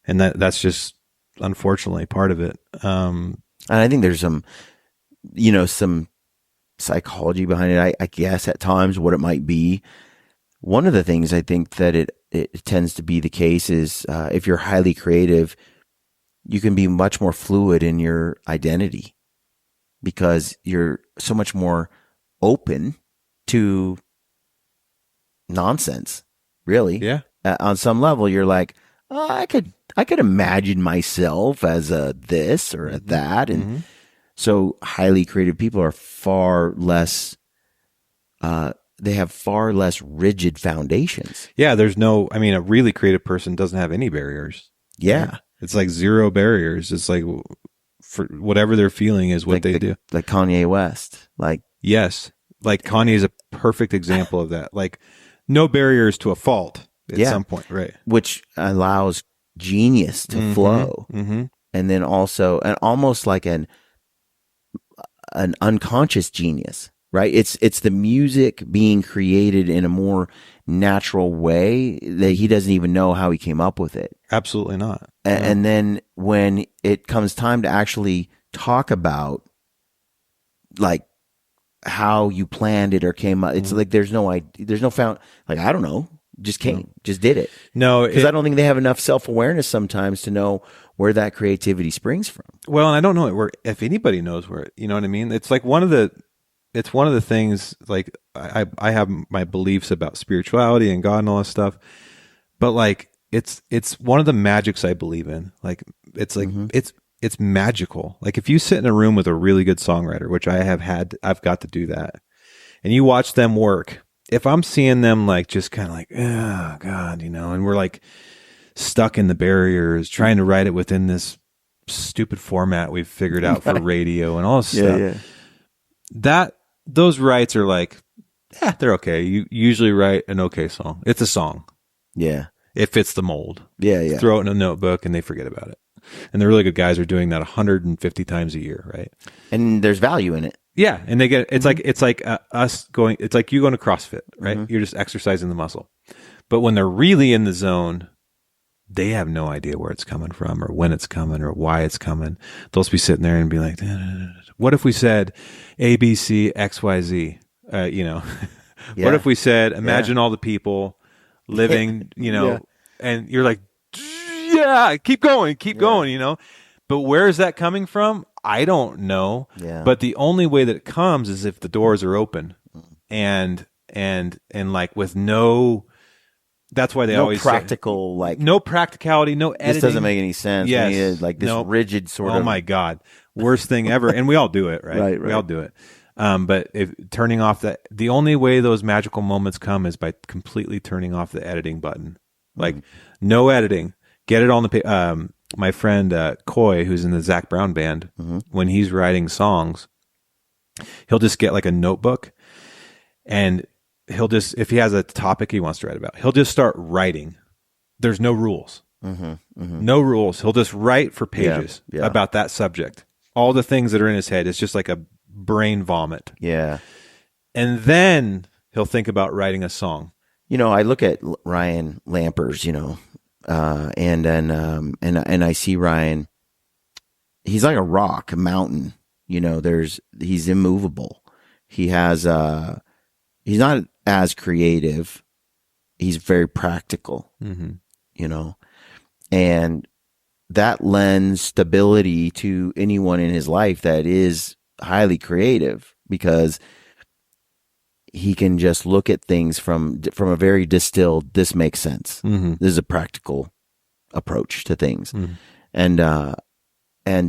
And that's just unfortunately part of it. And I think there's some psychology behind it. I guess at times what it might be. One of the things I think that it tends to be the case is if you're highly creative, you can be much more fluid in your identity because you're so much more open to nonsense, really. Yeah. On some level, you're like, oh, I could imagine myself as a this or a that. And so highly creative people are far less, they have far less rigid foundations. Yeah. A really creative person doesn't have any barriers. Yeah. Right? It's like zero barriers. It's like for whatever they're feeling is what they do. Like Kanye West. Like, yes. Like Kanye is a perfect example of that. Like no barriers to a fault at some point. Right. Which allows genius to flow. Mm-hmm. And then also, and almost like an unconscious genius, right? It's the music being created in a more natural way that he doesn't even know how he came up with it. Absolutely not. And then when it comes time to actually talk about like how you planned it or came up, it's like there's no found, like, I don't know, just came, just did it. No, because I don't think they have enough self-awareness sometimes to know where that creativity springs from. Well, and I don't know if anybody knows where, you know what I mean? It's like one of the things, like I have my beliefs about spirituality and God and all this stuff, but like it's one of the magics I believe in. Like it's like it's magical. Like if you sit in a room with a really good songwriter, which I've got to do that, and you watch them work. If I'm seeing them like just kind of like, oh God, and we're like stuck in the barriers, trying to write it within this stupid format we've figured out for radio and all this stuff. Yeah. Those writes are like, they're okay. You usually write an okay song. It's a song. Yeah. It fits the mold. Yeah. Throw it in a notebook and they forget about it. And the really good guys are doing that 150 times a year, right? And there's value in it. Yeah, and they get it's like us going. It's like you going to CrossFit, right? You're just exercising the muscle. But when they're really in the zone, they have no idea where it's coming from, or when it's coming, or why it's coming. They'll just be sitting there and be like, "What if we said A, B, C, X, Y, Z?" What if we said, "Imagine all the people living," and you're like, "Yeah, keep going." But where is that coming from? I don't know. Yeah. But the only way that it comes is if the doors are open, and like with no. That's why they always practical say, like no practicality, no editing. This doesn't make any sense. Yes. We need like this rigid sort of. Oh my God, worst thing ever. And we all do it, right? Right. We all do it. But if turning off the only way those magical moments come is by completely turning off the editing button. Like no editing. Get it on the my friend Coy, who's in the Zach Brown band, when he's writing songs, he'll just get like a notebook, and he'll just, if he has a topic he wants to write about, he'll just start writing. There's no rules. No rules. He'll just write for pages about that subject. All the things that are in his head. It's just like a brain vomit. Yeah. And then he'll think about writing a song. I look at Ryan Lampers, and I see Ryan, he's like a rock, a mountain, he's immovable. He has, he's not as creative. He's very practical, and that lends stability to anyone in his life that is highly creative, because he can just look at things from a very distilled, this makes sense. This is a practical approach to things. And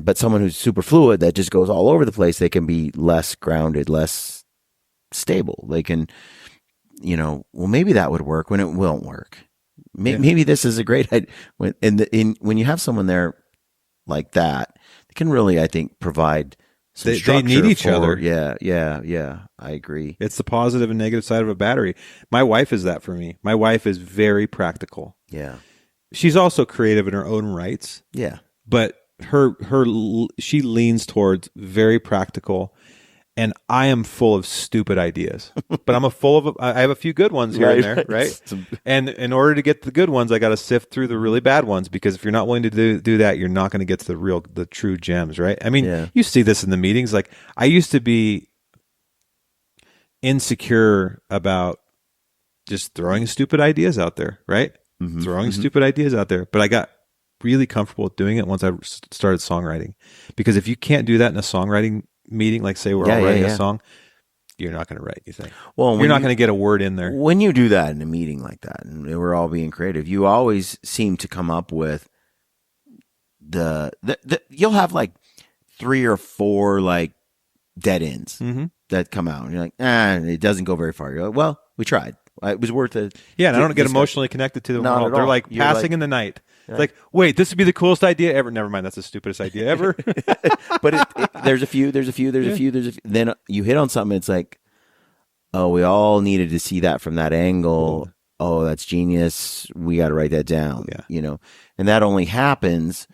but someone who's super fluid that just goes all over the place, they can be less grounded, less stable. They can, well, maybe that would work when it won't work. Maybe this is a great idea. When you have someone there like that, they can really, I think, provide some they need each other. Yeah. I agree. It's the positive and negative side of a battery. My wife is that for me. My wife is very practical. Yeah. She's also creative in her own rights. Yeah. But she leans towards very practical, and I am full of stupid ideas. But I have a few good ones here and there, right? And in order to get the good ones, I got to sift through the really bad ones, because if you're not willing to do that, you're not going to get to the true gems, right? I mean, you see this in the meetings. Like, I used to be insecure about just throwing stupid ideas out there, right? Throwing stupid ideas out there, but I got really comfortable with doing it once I started songwriting. Because if you can't do that in a songwriting meeting, like say we're all writing a song, you're not going to write anything. Well, you're not going to get a word in there. When you do that in a meeting like that, and we're all being creative, you always seem to come up with you'll have like 3 or 4 like dead ends that come out, and you're like, it doesn't go very far. You're like, well, we tried. It was worth it. Yeah, and I don't get emotionally connected to them at all. They're like passing in the night. It's like, wait, this would be the coolest idea ever. Never mind, that's the stupidest idea ever. But there's a few. Then you hit on something. It's like, oh, we all needed to see that from that angle. Oh, that's genius. We got to write that down. Yeah. And that only happens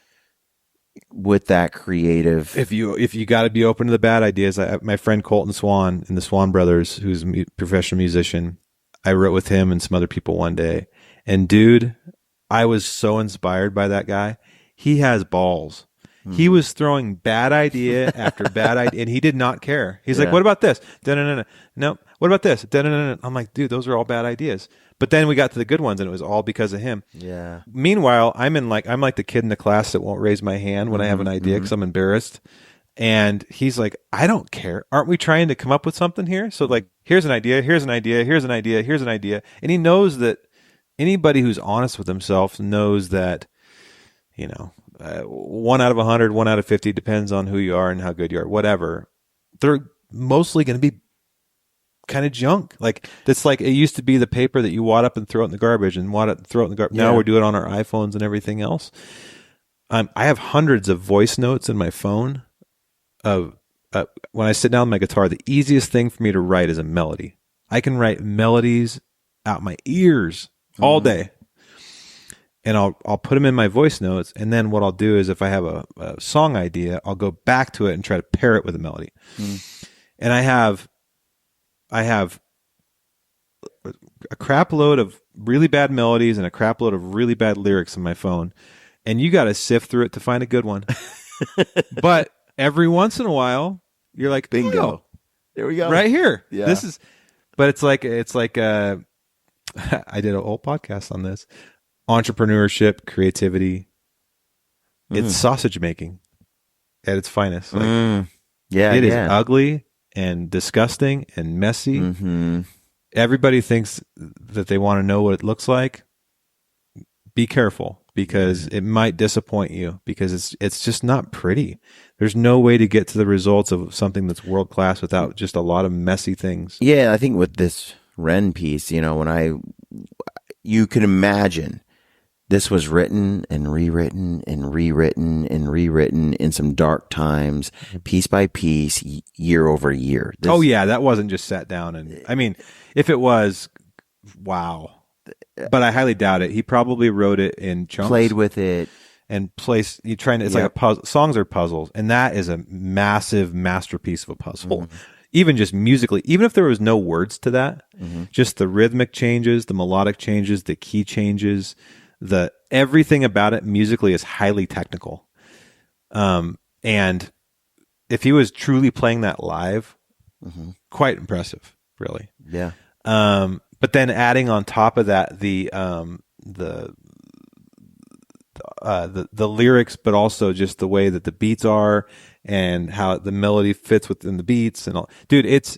with that creative. If you got to be open to the bad ideas. My friend Colton Swan and the Swan Brothers, who's a professional musician, I wrote with him and some other people one day, and dude, I was so inspired by that guy. He has balls. He was throwing bad idea after bad idea, and he did not care. He's like, "What about this? No. What about this? I'm like, dude, those are all bad ideas. But then we got to the good ones, and it was all because of him. Yeah. Meanwhile, I'm like the kid in the class that won't raise my hand when I have an idea because I'm embarrassed. And he's like, I don't care. Aren't we trying to come up with something here? So like, here's an idea, here's an idea, here's an idea, here's an idea. And he knows that anybody who's honest with himself knows that, 1 out of 100, 1 out of 50, depends on who you are and how good you are, whatever. They're mostly going to be kind of junk. Like, that's like, it used to be the paper that you wad up and throw it in the garbage and wad it and throw it in the garbage. Now we're doing it on our iPhones and everything else. I have hundreds of voice notes in my phone of when I sit down with my guitar. The easiest thing for me to write is a melody. I can write melodies out my ears all day, and I'll put them in my voice notes. And then what I'll do is, if I have a song idea, I'll go back to it and try to pair it with a melody. And I have a crap load of really bad melodies and a crap load of really bad lyrics in my phone, and you got to sift through it to find a good one. But every once in a while, you're like, bingo. Oh, there we go. Right here. Yeah. But it's like I did a whole podcast on this. Entrepreneurship, creativity. It's sausage making at its finest. Like, it is ugly and disgusting and messy. Everybody thinks that they want to know what it looks like. Be careful, because it might disappoint you, because it's just not pretty. There's no way to get to the results of something that's world class without just a lot of messy things. Yeah, I think with this Ren piece, you can imagine this was written and rewritten and rewritten and rewritten in some dark times, piece by piece, year over year. That wasn't just sat down and, I mean, if it was, wow. But I highly doubt it. He probably wrote it in chunks. Played with it. And it's like a puzzle. Songs are puzzles. And that is a massive masterpiece of a puzzle. Even just musically, even if there was no words to that, just the rhythmic changes, the melodic changes, the key changes, everything about it musically is highly technical. And if he was truly playing that live, quite impressive, really. Yeah. But then adding on top of that the lyrics, but also just the way that the beats are and how the melody fits within the beats and all. Dude, it's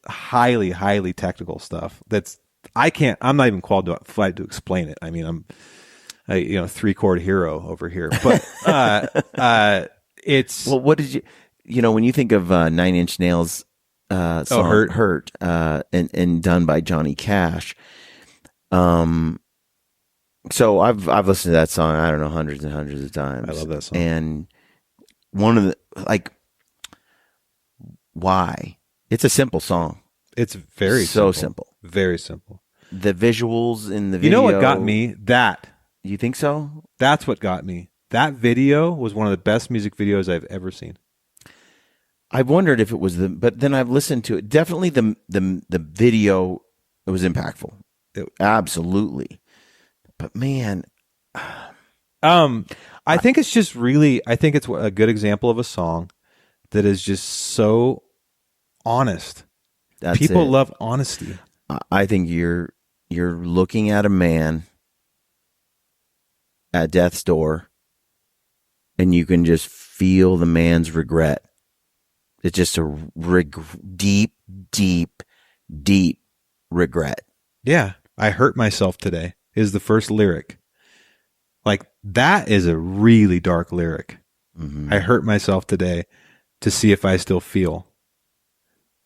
highly, highly technical stuff. I'm not even qualified to explain it. I mean, 3-chord hero over here. But it's Well, what did when you think of 9 Inch Nails song Hurt and done by Johnny Cash. So I've listened to that song, I don't know, hundreds and hundreds of times. I love that song. And one of the why? It's a simple song. It's very simple. Very simple. The visuals in the video. You know what got me? That. You think so? That's what got me. That video was one of the best music videos I've ever seen. I've wondered if it was but then I've listened to it. Definitely the video, it was impactful. Absolutely. But man, I think it's just I think it's a good example of a song that is just so honest. People love honesty. I think you're looking at a man at death's door, and you can just feel the man's regret. It's just a deep, deep, deep regret. Yeah, I hurt myself today is the first lyric. Like, that is a really dark lyric. Mm-hmm. I hurt myself today to see if I still feel.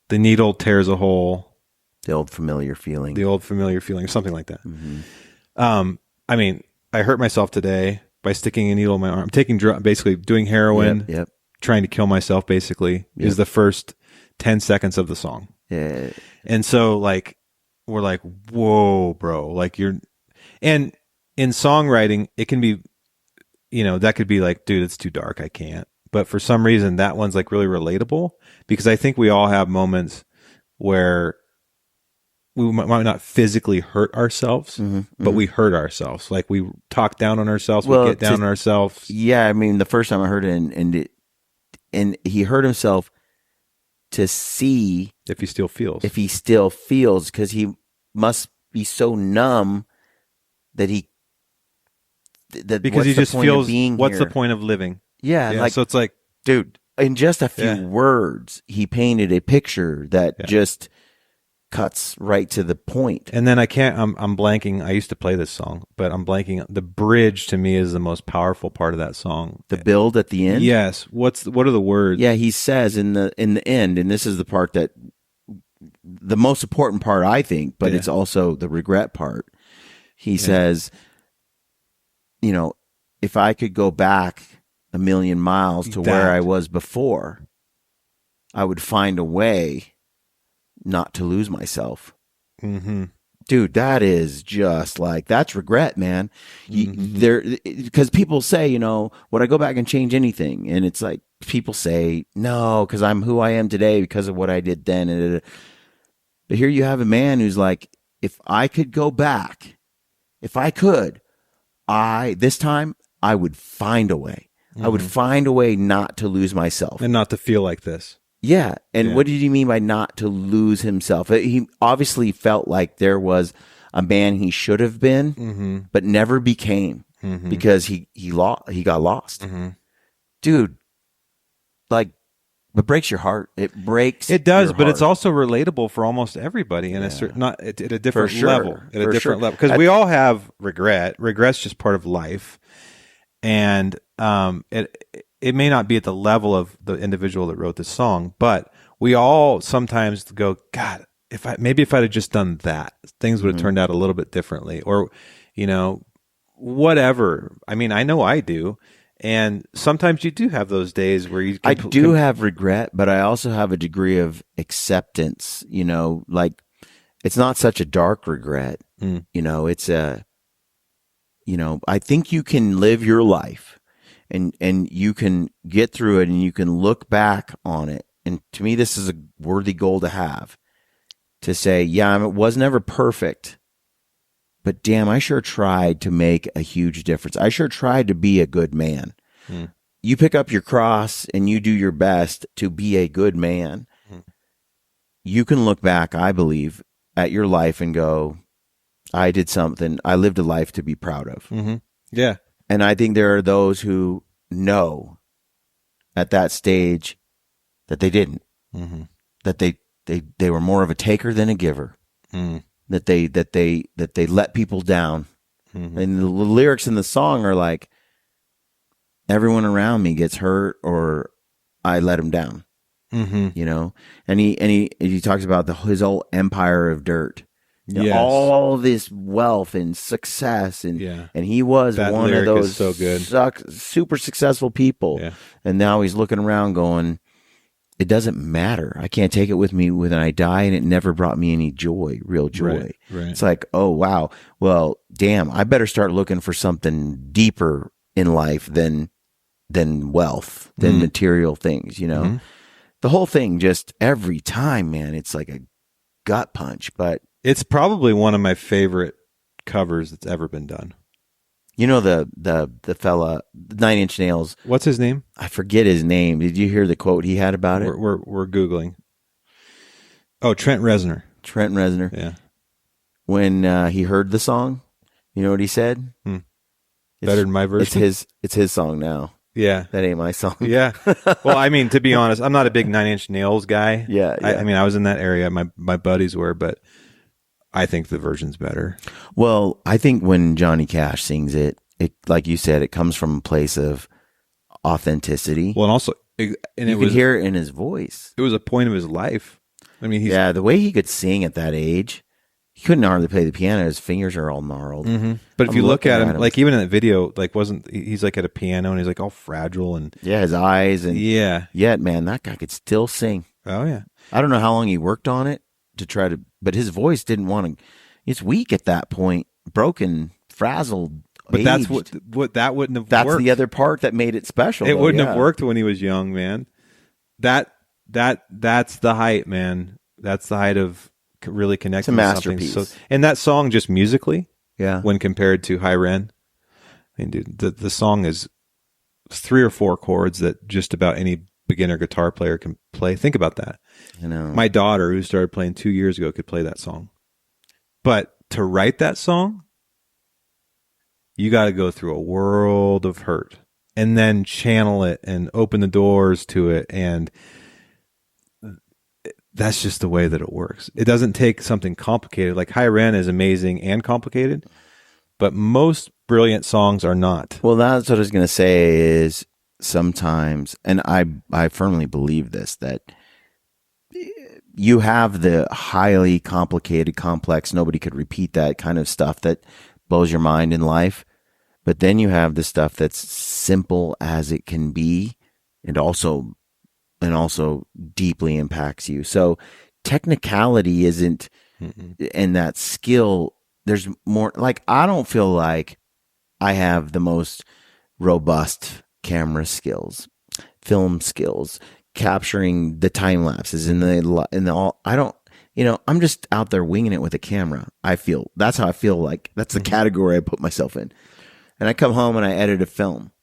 The needle tears a hole. The old familiar feeling. Something like that. Mm-hmm. I mean, I hurt myself today by sticking a needle in my arm. I'm taking basically doing heroin, Yep. trying to kill myself, basically, is the first 10 seconds of the song. Yeah. And so, we're like, whoa, bro. And in songwriting, it can be, that could be like, dude, it's too dark. I can't. But for some reason, that one's really relatable, because I think we all have moments where we might not physically hurt ourselves, but we hurt ourselves. Like, we talk down on ourselves, we get down on ourselves. Yeah, I mean, the first time I heard it, and he hurt himself to see if he still feels, because he must be so numb that because he just feels, what's the point of living? Yeah, so it's like, dude, in just a few words, he painted a picture that just cuts right to the point. And then I'm blanking. I used to play this song, but I'm blanking. The bridge to me is the most powerful part of that song. The build at the end? Yes. What are the words? Yeah, he says in the end, and this is the part that the most important part, I think, but it's also the regret part. He says, if I could go back 1,000,000 miles to where I was before, I would find a way not to lose myself. Mm-hmm. Dude, that is just that's regret, man. Because people say, would I go back and change anything? And it's like, people say, no, because I'm who I am today because of what I did then. But here you have a man who's like, if I could go back, if I could, this time I would find a way. I would find a way not to lose myself. And not to feel like this. Yeah. And what did he mean by not to lose himself? He obviously felt like there was a man he should have been, but never became because he got lost. Mm-hmm. Dude, it breaks your heart. It breaks. It does, your but heart. it's also relatable for almost everybody in a certain, not at a different For sure. level. At a For different sure. level, because we all have regret. Regret's just part of life, and it may not be at the level of the individual that wrote this song, but we all sometimes go, God, if I'd have just done that, things would have turned out a little bit differently, or whatever. I mean, I know I do. And sometimes you do have those days where you... I do have regret, but I also have a degree of acceptance, it's not such a dark regret. It's I think you can live your life and you can get through it and you can look back on it. And to me, this is a worthy goal to have, to say, yeah, it was never perfect, but damn, I sure tried to make a huge difference. I sure tried to be a good man. You pick up your cross and you do your best to be a good man. You can look back, I believe, at your life and go, I did something. I lived a life to be proud of. Yeah. And I think there are those who know at that stage that they didn't, that they were more of a taker than a giver. That they let people down, Mhm. And the lyrics in the song are like, everyone around me gets hurt or I let him down, Mm-hmm. you know? And he talks about his whole empire of dirt. You know, Yes. all this wealth and success, and Yeah. he was That one of lyric those is so good. super successful people. Yeah. And now he's looking around going, it doesn't matter. I can't take it with me when I die, and it never brought me any joy, real joy. Right. It's like, oh wow, well, damn, I better start looking for something deeper in life than wealth, than material things. You know, Mm-hmm. the whole thing, just every time, man, it's like a gut punch. But It's probably one of my favorite covers that's ever been done. you know, the fella, 9 Inch Nails. What's his name? I forget his name. Did you hear the quote he had about it? We're Googling. Oh, Trent Reznor. Trent Reznor. Yeah. When he heard the song, you know what he said? Better than my version. It's his song now. Yeah. That ain't my song. Yeah. Well, I mean, to be honest, I'm not a big 9 Inch Nails guy. Yeah. I mean, I was in that area. My buddies were, but I think the version's better. Well, I think when Johnny Cash sings it, like you said, it comes from a place of authenticity. Well, and also, you could hear it in his voice. It was a point of his life. I mean, the way he could sing at that age, he couldn't hardly play the piano. His fingers are all gnarled. Mm-hmm. But if you look at him, like even in that video, like he's like at a piano and he's like all fragile and his eyes and yeah, man, that guy could still sing. Oh yeah, I don't know how long he worked on it to try to, but his voice didn't want to. It's weak at that point, broken, frazzled. But aged. that's what that wouldn't have. That's worked. the other part that made it special. It wouldn't have worked when he was young, man. That's the height, man. That's the height of really connecting. It's a with masterpiece. something. So, and that song, just musically, yeah, when compared to High Ren, I mean, dude, the song is 3 or 4 chords that just about any beginner guitar player can play. Think about that. You know, my daughter, who started playing 2 years ago, could play that song. But to write that song, you got to go through a world of hurt and then channel it and open the doors to it. And that's just the way that it works. It doesn't take something complicated. Like High Ren is amazing and complicated, but most brilliant songs are not. Well, that's what I was going to say is sometimes, and I firmly believe this, that you have the highly complicated, complex, nobody could repeat that kind of stuff that blows your mind in life. But then you have the stuff that's simple as it can be and also deeply impacts you. So technicality isn't, and that skill, there's more, like, I don't feel like I have the most robust camera skills, film skills, capturing the time lapses in the all. I don't, I'm just out there winging it with a camera. That's how I feel like. That's the category I put myself in. And I come home and I edit a film.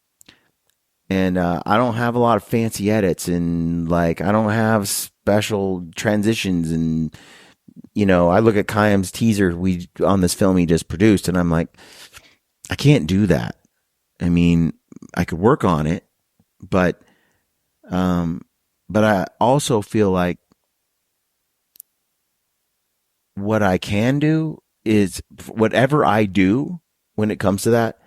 And I don't have a lot of fancy edits, and like I don't have special transitions. And I look at Kayam's teaser on this film he just produced, and I'm like, I can't do that. I mean, I could work on it, but I also feel like what I can do is whatever I do when it comes to that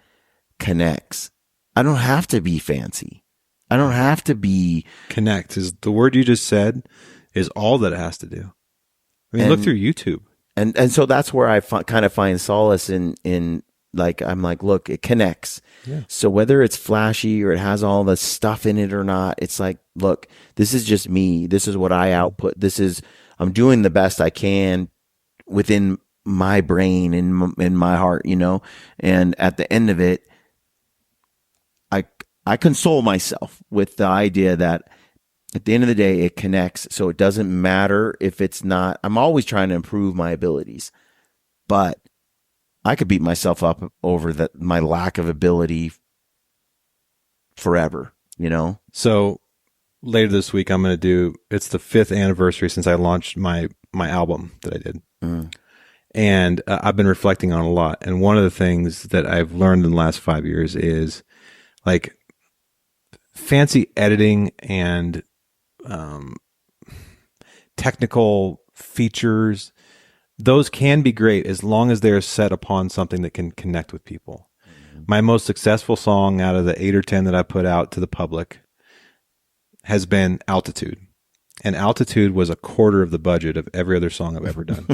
connects. I don't have to be fancy. I don't have to be. Connect is the word you just said is all that it has to do. I mean, look through YouTube. And so that's where I kind of find solace in like, I'm like, look, it connects. Yeah. So whether it's flashy or it has all the stuff in it or not, it's like, look, this is just me. This is what I output. I'm doing the best I can within my brain and in my heart, and at the end of it, I console myself with the idea that at the end of the day, it connects. So it doesn't matter if it's not, I'm always trying to improve my abilities, but I could beat myself up over my lack of ability forever, So later this week, I'm going to it's the 5th anniversary since I launched my album that I did. And I've been reflecting on a lot. And one of the things that I've learned in the last 5 years is like fancy editing and technical features those can be great as long as they're set upon something that can connect with people. My most successful song out of the 8 or 10 that I put out to the public has been Altitude. And Altitude was a quarter of the budget of every other song I've ever done.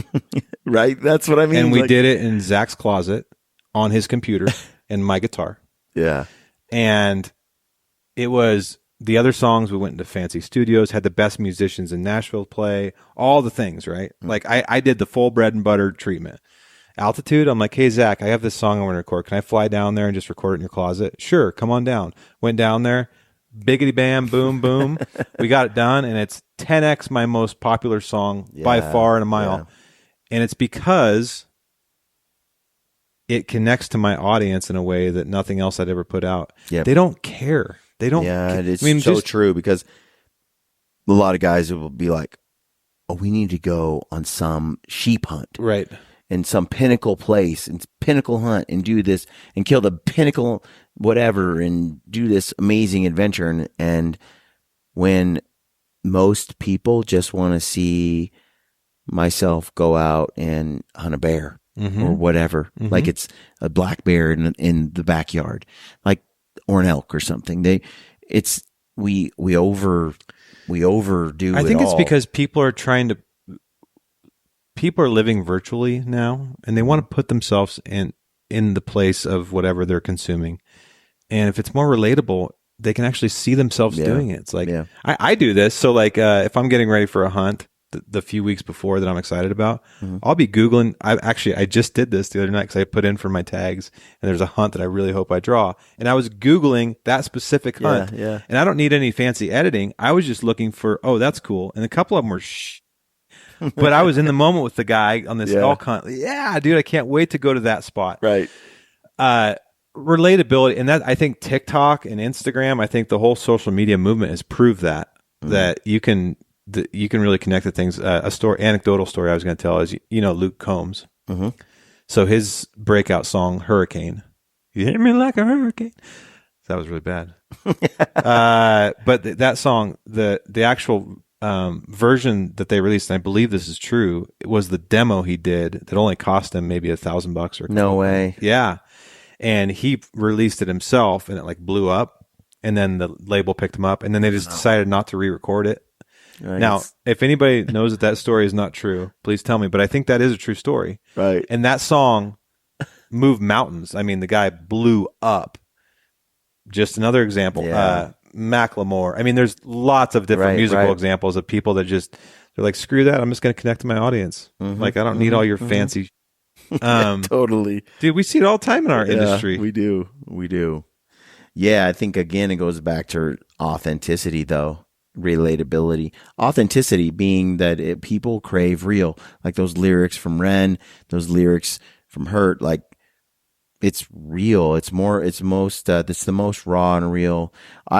Right? That's what I mean. And we did it in Zach's closet on his computer and my guitar. Yeah. And it was the other songs. We went into fancy studios, had the best musicians in Nashville play, all the things, right? Like I did the full bread and butter treatment. Altitude, I'm like, hey, Zach, I have this song I want to record. Can I fly down there and just record it in your closet? Sure, come on down. Went down there, biggity bam, boom, boom. We got it done, and it's 10x my most popular song by far in a mile. Yeah. And it's because it connects to my audience in a way that nothing else I'd ever put out. Yep. They don't care. They don't. Yeah, it's so true, because a lot of guys will be like, oh, we need to go on some sheep hunt. Right. In some pinnacle place and pinnacle hunt and do this and kill the pinnacle whatever and do this amazing adventure. And when most people just want to see myself go out and hunt a bear or whatever, like it's a black bear in the backyard, like, or an elk or something. We overdo it. I think it's because people are living virtually now, and they want to put themselves in the place of whatever they're consuming. And if it's more relatable, they can actually see themselves doing it. It's like, I do this. So like, if I'm getting ready for a hunt, the few weeks before that I'm excited about, I'll be Googling. I just did this the other night because I put in for my tags, and there's a hunt that I really hope I draw. And I was Googling that specific hunt. Yeah. And I don't need any fancy editing. I was just looking for, oh, that's cool. And a couple of them were but I was in the moment with the guy on this elk hunt. Yeah, dude, I can't wait to go to that spot. Right. Relatability, and that, I think TikTok and Instagram, I think the whole social media movement has proved that you can really connect to things. Anecdotal story I was going to tell is, Luke Combs. So his breakout song, Hurricane. You hit me like a hurricane. That was really bad. But that song, the actual version that they released, and I believe this is true, it was the demo he did that only cost him maybe $1,000 or no way. Yeah. And he released it himself, and it like blew up, and then the label picked him up, and then they just decided not to re-record it. Right. Now, if anybody knows that story is not true, please tell me, but I think that is a true story. Right. And that song moved mountains. I mean, the guy blew up. Just another example. Macklemore. I mean, there's lots of different musical examples of people that they're like, screw that, I'm just going to connect to my audience. Like, I don't need all your fancy totally. Dude, we see it all the time in our industry. We do. Yeah, I think, again, it goes back to authenticity, though. Relatability. Authenticity being that people crave real. Like those lyrics from Ren, those lyrics from Hurt, like, it's real. It's the most raw and real.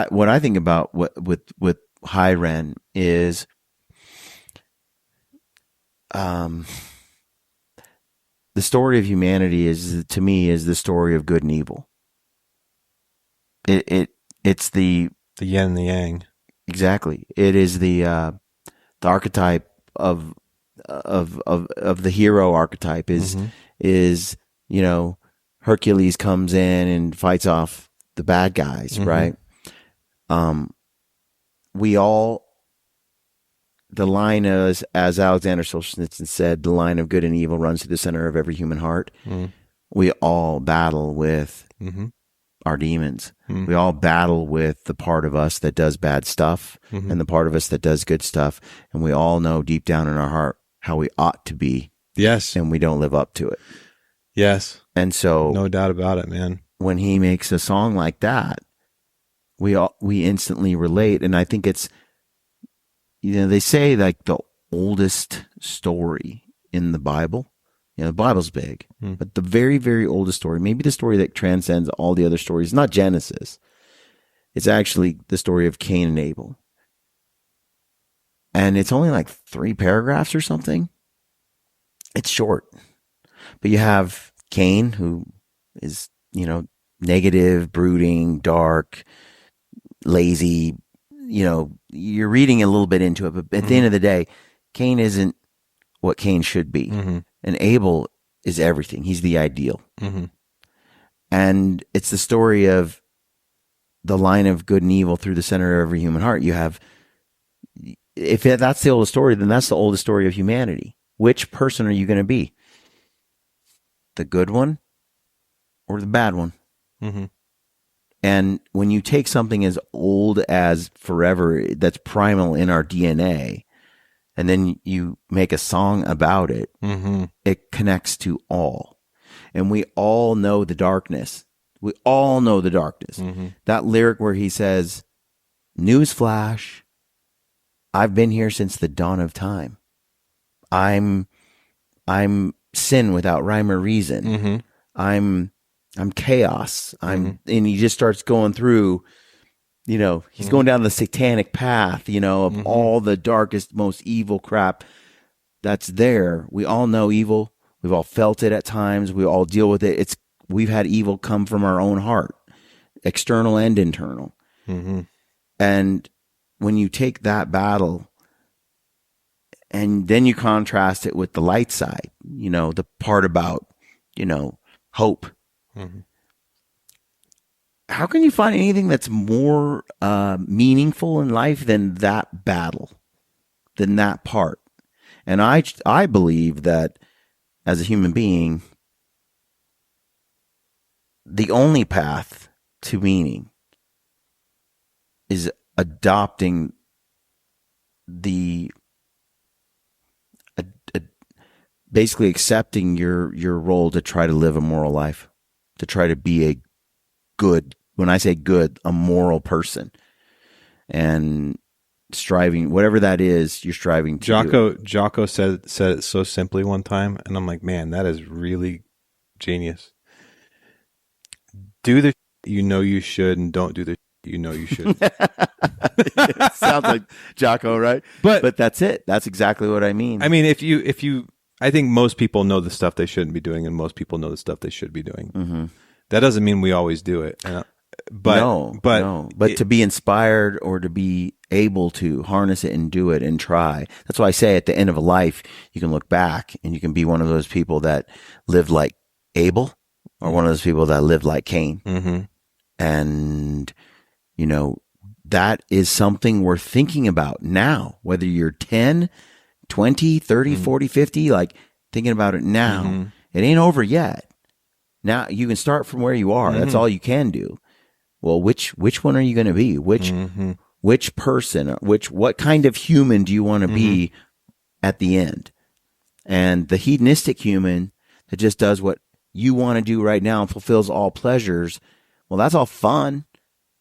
What I think about with High Ren is, the story of humanity is, to me, is the story of good and evil. It's the yin and the yang. Exactly. It is the archetype of the hero archetype is Hercules comes in and fights off the bad guys, right? The line is, as Alexander Solzhenitsyn said, the line of good and evil runs through the center of every human heart. We all battle with our demons. We all battle with the part of us that does bad stuff and the part of us that does good stuff. And we all know deep down in our heart how we ought to be. Yes. And we don't live up to it. Yes. And so, no doubt about it, man. When he makes a song like that, we instantly relate. And I think it's, they say like the oldest story in the Bible. The Bible's big, but the very, very oldest story, maybe the story that transcends all the other stories, not Genesis. It's actually the story of Cain and Abel. And it's only like 3 paragraphs or something. It's short. But you have Cain, who is, negative, brooding, dark, lazy. You're reading a little bit into it, but at the end of the day, Cain isn't what Cain should be. Mm-hmm. And Abel is everything. He's the ideal. Mm-hmm. And it's the story of the line of good and evil through the center of every human heart. You have, if that's the oldest story, then that's the oldest story of humanity. Which person are you going to be? The good one or the bad one? Mm-hmm. And when you take something as old as forever, that's primal in our DNA, and then you make a song about it, Mm-hmm. it connects to all. And we all know the darkness. We all know the darkness. Mm-hmm. That lyric where he says, "Newsflash, I've been here since the dawn of time. I'm sin without rhyme or reason. Mm-hmm. I'm chaos. And he just starts going through, he's going down the satanic path, of all the darkest, most evil crap that's there. We all know evil. We've all felt it at times. We all deal with it. We've had evil come from our own heart, external and internal. Mm-hmm. And when you take that battle and then you contrast it with the light side, the part about, hope. Mm-hmm. How can you find anything that's more meaningful in life than that battle, than that part? And I believe that as a human being, the only path to meaning is adopting basically accepting your role to try to live a moral life, to try to be a good, when I say good, a moral person, and striving, whatever that is, you're striving to do. Jocko said it so simply one time, and I'm like, man, that is really genius. Do the you should, and don't do the you shouldn't. Sounds like Jocko, right? But that's it. That's exactly what I mean. I mean, if you, I think most people know the stuff they shouldn't be doing, and most people know the stuff they should be doing. Mm-hmm. That doesn't mean we always do it. But to be inspired or to be able to harness it and do it and try. That's why I say at the end of a life, you can look back and you can be one of those people that lived like Abel or one of those people that lived like Cain. Mm-hmm. And, that is something worth thinking about now, whether you're 10, 20, 30, 40, 50, like thinking about it now. Mm-hmm. It ain't over yet. Now you can start from where you are. That's all you can do. Well, which one are you going to be? Which person, what kind of human do you want to be at the end? And the hedonistic human that just does what you want to do right now and fulfills all pleasures, well, that's all fun,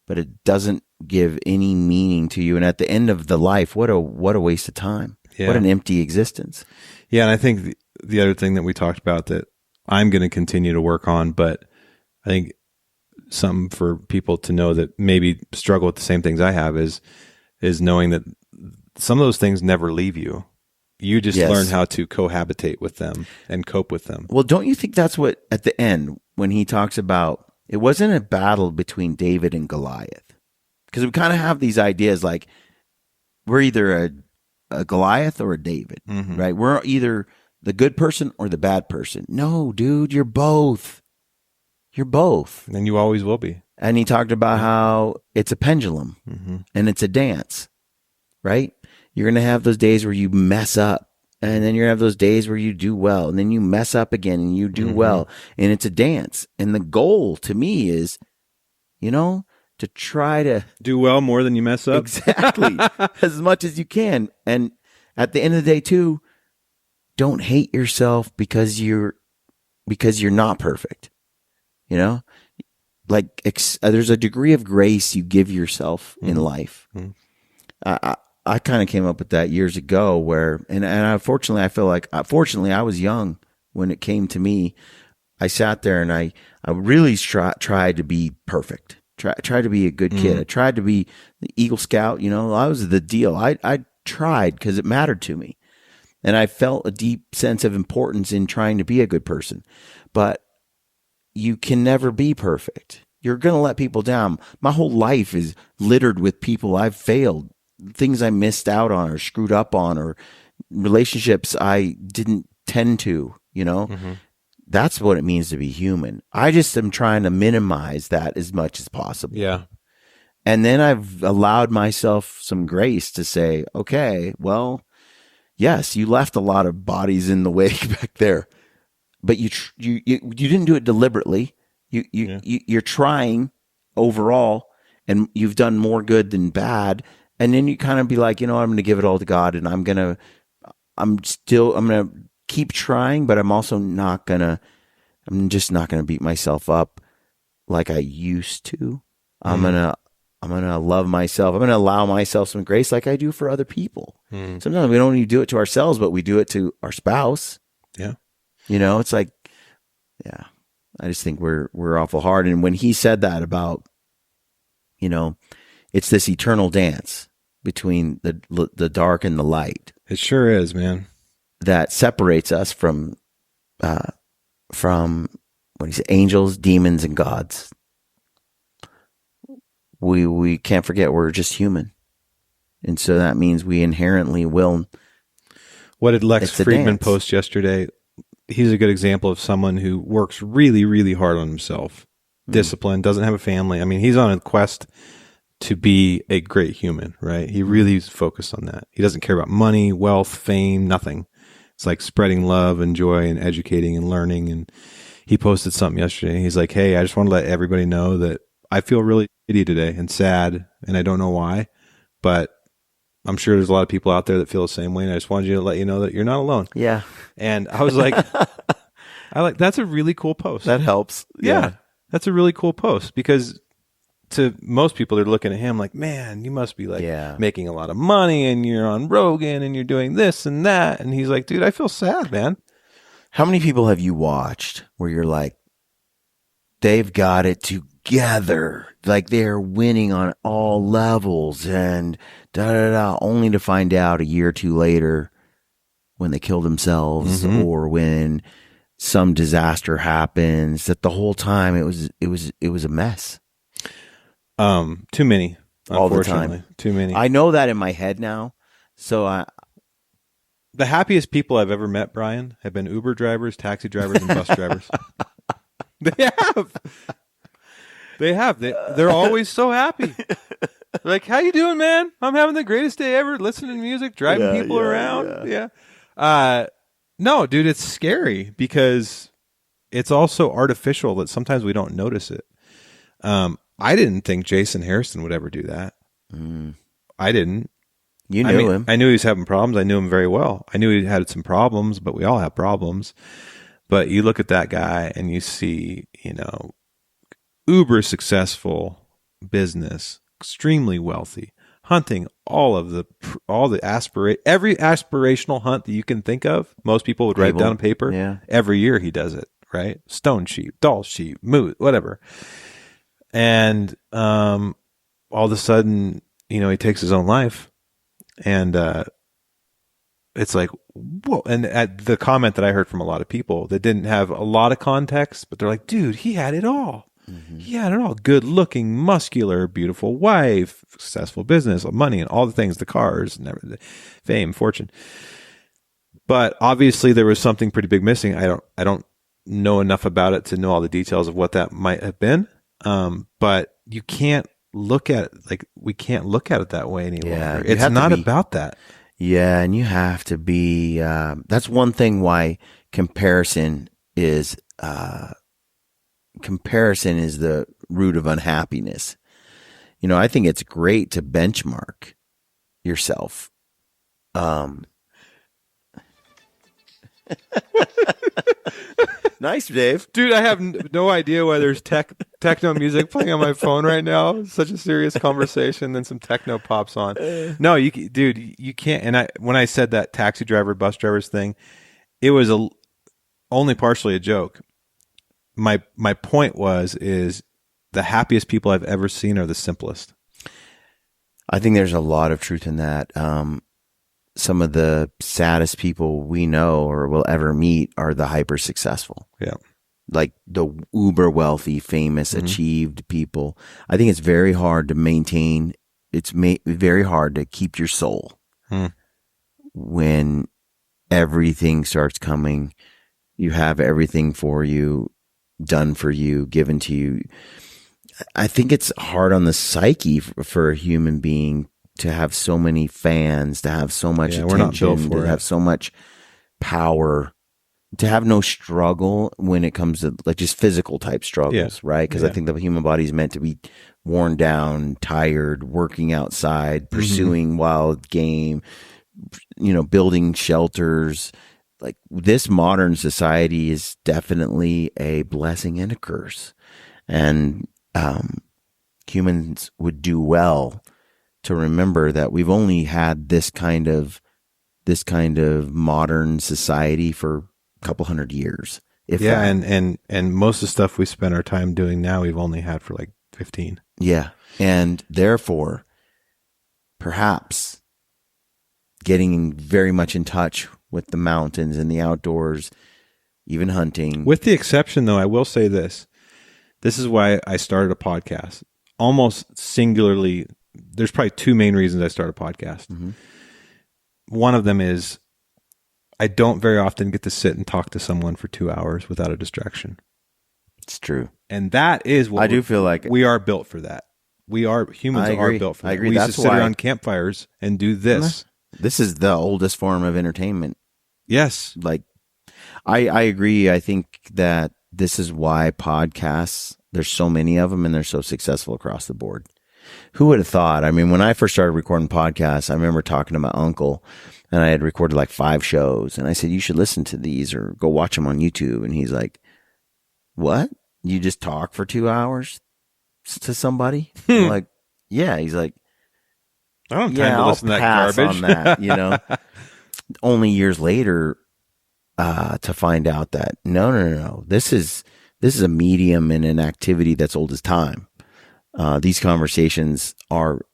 but it doesn't give any meaning to you. And at the end of the life, what a waste of time. Yeah. What an empty existence. Yeah, and I think the other thing that we talked about that I'm going to continue to work on, but I think something for people to know that maybe struggle with the same things I have is knowing that some of those things never leave you. You just learn how to cohabitate with them and cope with them. Well, don't you think that's what, at the end, when he talks about, it wasn't a battle between David and Goliath? Because we kind of have these ideas like we're either a Goliath or a David, right? We're either the good person or the bad person. No, dude, you're both. You're both. And you always will be. And he talked about how it's a pendulum and it's a dance, right? You're going to have those days where you mess up, and then you're going to have those days where you do well, and then you mess up again and you do well. And it's a dance. And the goal to me is, to try to do well more than you mess up. Exactly. As much as you can. And at the end of the day too, don't hate yourself because you're not perfect. Like there's a degree of grace you give yourself in life. I kind of came up with that years ago where, and unfortunately I feel like, fortunately I was young when it came to me. I sat there and I really tried to be perfect. Try to be a good kid. I tried to be the Eagle Scout. I was the deal. I tried because it mattered to me. And I felt a deep sense of importance in trying to be a good person. But you can never be perfect. You're going to let people down. My whole life is littered with people I've failed, things I missed out on or screwed up on or relationships I didn't tend to, That's what it means to be human. I just am trying to minimize that as much as possible. Yeah. And then I've allowed myself some grace to say, okay, well, yes, you left a lot of bodies in the wake back there, but you didn't do it deliberately. You're trying overall, and you've done more good than bad. And then you kind of be like, I'm going to give it all to God, and I'm going to keep trying, but I'm just not going to beat myself up like I used to. I'm going to love myself. I'm going to allow myself some grace like I do for other people. Sometimes we don't only do it to ourselves, but we do it to our spouse. Yeah. It's like, yeah, I just think we're awful hard. And when he said that about, it's this eternal dance between the dark and the light. It sure is, man. That separates us from what he said, angels, demons, and gods. We can't forget we're just human. And so that means we inherently will. What did Lex Friedman post yesterday? He's a good example of someone who works really, really hard on himself. Disciplined, doesn't have a family. I mean, he's on a quest to be a great human, right? He really is focused on that. He doesn't care about money, wealth, fame, nothing. It's like spreading love and joy and educating and learning. And he posted something yesterday. He's like, hey, I just want to let everybody know that I feel really shitty today and sad, and I don't know why, but I'm sure there's a lot of people out there that feel the same way, and I just wanted you to let you know that you're not alone. Yeah. And I was like, that's a really cool post. That helps. Yeah. That's a really cool post, because to most people, they're looking at him like, man, you must be like making a lot of money and you're on Rogan and you're doing this and that. And he's like, dude, I feel sad, man. How many people have you watched where you're like, they've got it together, like they're winning on all levels, and only to find out a year or two later when they kill themselves or when some disaster happens that the whole time it was a mess. Too many, all the time. Too many. I know that in my head now. So the happiest people I've ever met, Brian, have been Uber drivers, taxi drivers, and bus drivers. They have. They're always so happy. Like, how you doing, man? I'm having the greatest day ever. Listening to music, driving people around. Yeah. No, dude, it's scary because it's also artificial that sometimes we don't notice it. I didn't think Jason Harrison would ever do that. I didn't. You knew him. I knew he was having problems. I knew him very well. I knew he had some problems, but we all have problems. But you look at that guy and you see, uber successful business, extremely wealthy, hunting every aspirational hunt that you can think of. Most people would write down on paper. Yeah. Every year he does it, right? Stone sheep, doll sheep, moose, whatever. And all of a sudden, he takes his own life, and it's like, whoa. And at the comment that I heard from a lot of people that didn't have a lot of context, but they're like, dude, he had it all. He had it all. Good looking, muscular, beautiful wife, successful business, money, and all the things, the cars, and everything, fame, fortune. But obviously there was something pretty big missing. I don't know enough about it to know all the details of what that might have been. But you can't look at it we can't look at it that way any longer. It's not about that. Yeah. And you have to be, that's one thing why comparison is the root of unhappiness. I think it's great to benchmark yourself. Nice, Dave. Dude, I have no idea why there's techno music playing on my phone right now. It's such a serious conversation, then some techno pops on. No, you can't. And when I said that taxi driver, bus drivers thing, it was only partially a joke. My point is the happiest people I've ever seen are the simplest. I think there's a lot of truth in that. Some of the saddest people we know or will ever meet are the hyper successful. Yeah. Like the uber wealthy, famous, achieved people. I think it's very hard to maintain. It's very hard to keep your soul when everything starts coming. You have everything for you, done for you, given to you. I think it's hard on the psyche for a human being to have so many fans, to have so much We're not built attention, for to it. have so much power, to have no struggle when it comes to like just physical type struggles, right? Because I think the human body is meant to be worn down, tired, working outside, pursuing wild game, building shelters. Like this modern society is definitely a blessing and a curse. And humans would do well to remember that we've only had this kind of modern society for a couple hundred years. And most of the stuff we spend our time doing now, we've only had for like 15. Yeah. And therefore, perhaps getting very much in touch with the mountains and the outdoors, even hunting. With the exception, though, I will say this. This is why I started a podcast. Almost singularly, there's probably two main reasons I started a podcast. One of them is I don't very often get to sit and talk to someone for 2 hours without a distraction. It's true. And that is what I do feel like we are built for that. Humans are built for that. I agree. We used That's to sit why around campfires and do this. This is the oldest form of entertainment. Yes. Like, I agree. I think that this is why podcasts, there's so many of them and they're so successful across the board. Who would have thought? I mean, when I first started recording podcasts, I remember talking to my uncle and I had recorded like 5 shows and I said, you should listen to these or go watch them on YouTube. And he's like, what? You just talk for 2 hours to somebody? I'm like, yeah. He's like, I don't have time to listen to that garbage. On that, Only years later, to find out that no. This is a medium and an activity that's old as time. These conversations are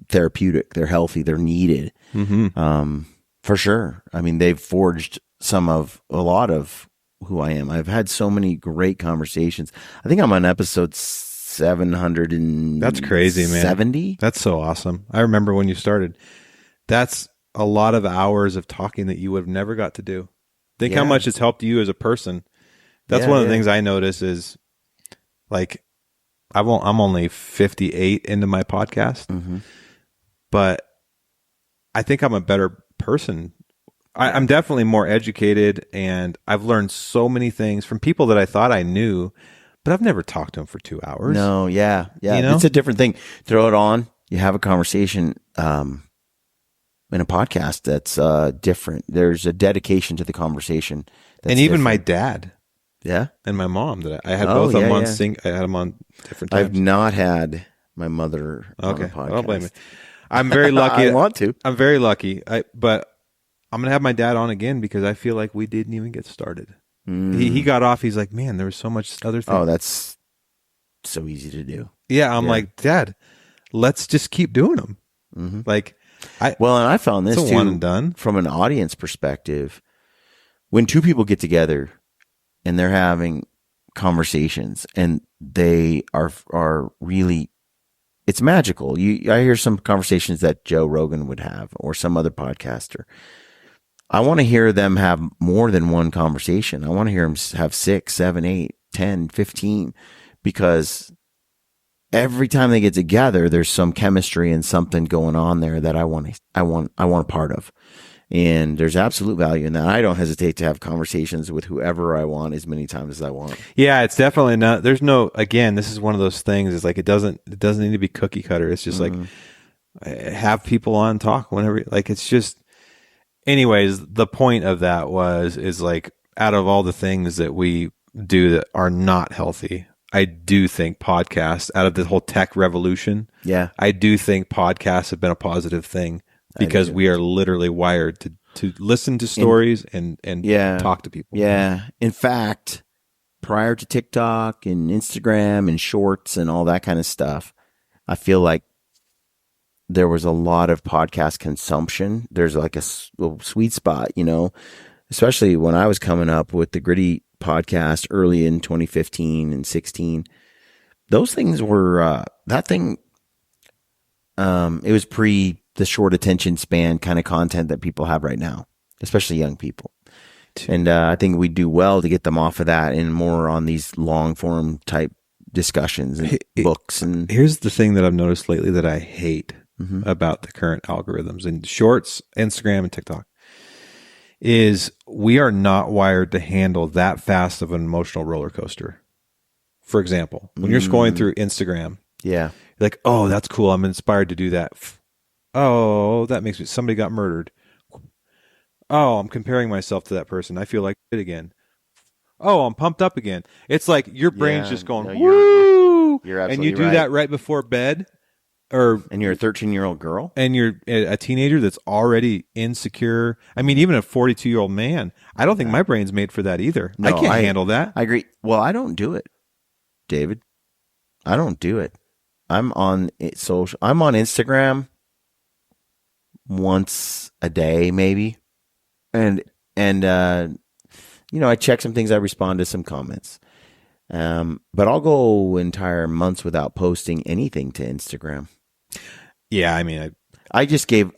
therapeutic. They're healthy. They're needed. For sure. I mean, they've forged a lot of who I am. I've had so many great conversations. I think I'm on episode 700 and that's crazy, man. 70. That's so awesome. I remember when you started. That's a lot of hours of talking that you would have never got to do. Think how much it's helped you as a person. That's one of the things I notice is like I'm only 58 into my podcast, but I think I'm a better person. I'm definitely more educated, and I've learned so many things from people that I thought I knew, but I've never talked to them for 2 hours. No, yeah. It's a different thing. Throw it on. You have a conversation in a podcast that's different. There's a dedication to the conversation. And even my dad. Yeah. And my mom that I had both of them on I had them on different times. I've not had my mother on a podcast. I don't blame me. I'm very lucky. I want to. I'm very lucky. But I'm going to have my dad on again because I feel like we didn't even get started. He got off. He's like, man, there was so much other things. Oh, that's so easy to do. Yeah. I'm like, Dad, let's just keep doing them. Like, and I found this too, one and done. From an audience perspective. When two people get together and they're having conversations and they are really, it's magical. I hear some conversations that Joe Rogan would have or some other podcaster. I want to hear them have more than one conversation. I want to hear them have 6, 7, 8, 10, 15, because every time they get together, there's some chemistry and something going on there that I want a part of. And there's absolute value in that. I don't hesitate to have conversations with whoever I want as many times as I want. Yeah, it's definitely not. There's no. Again, this is one of those things. It's like it doesn't need to be cookie cutter. It's just like have people on, talk whenever. Like it's just. Anyways, the point of that is like out of all the things that we do that are not healthy, I do think podcasts out of the whole tech revolution. Yeah, I do think podcasts have been a positive thing. Because we are literally wired to listen to stories and talk to people. Yeah. In fact, prior to TikTok and Instagram and shorts and all that kind of stuff, I feel like there was a lot of podcast consumption. There's like a sweet spot, especially when I was coming up with the Gritty podcast early in 2015 and 16. Those things were, it was pre the short attention span kind of content that people have right now. especially young people. And I think we do well to get them off of that and more on these long form type discussions and books. And here's the thing that I've noticed lately that I hate about the current algorithms in Shorts, Instagram, and TikTok is we are not wired to handle that fast of an emotional roller coaster. For example, when you're scrolling through Instagram, yeah, you're like, oh, that's cool. I'm inspired to do that. Oh, that makes me, somebody got murdered. Oh, I'm comparing myself to that person. I feel like it again. Oh, I'm pumped up again. It's like your brain's just going, no, woo! You're and absolutely you do right. that right before bed. And you're a 13-year-old girl? And you're a teenager that's already insecure. I mean, even a 42-year-old man, I don't think my brain's made for that either. No, I can't handle that. I agree. Well, I don't do it, David. I don't do it. I'm on social. I'm on Instagram once a day, maybe. And I check some things. I respond to some comments. But I'll go entire months without posting anything to Instagram. Yeah, I mean, I just gave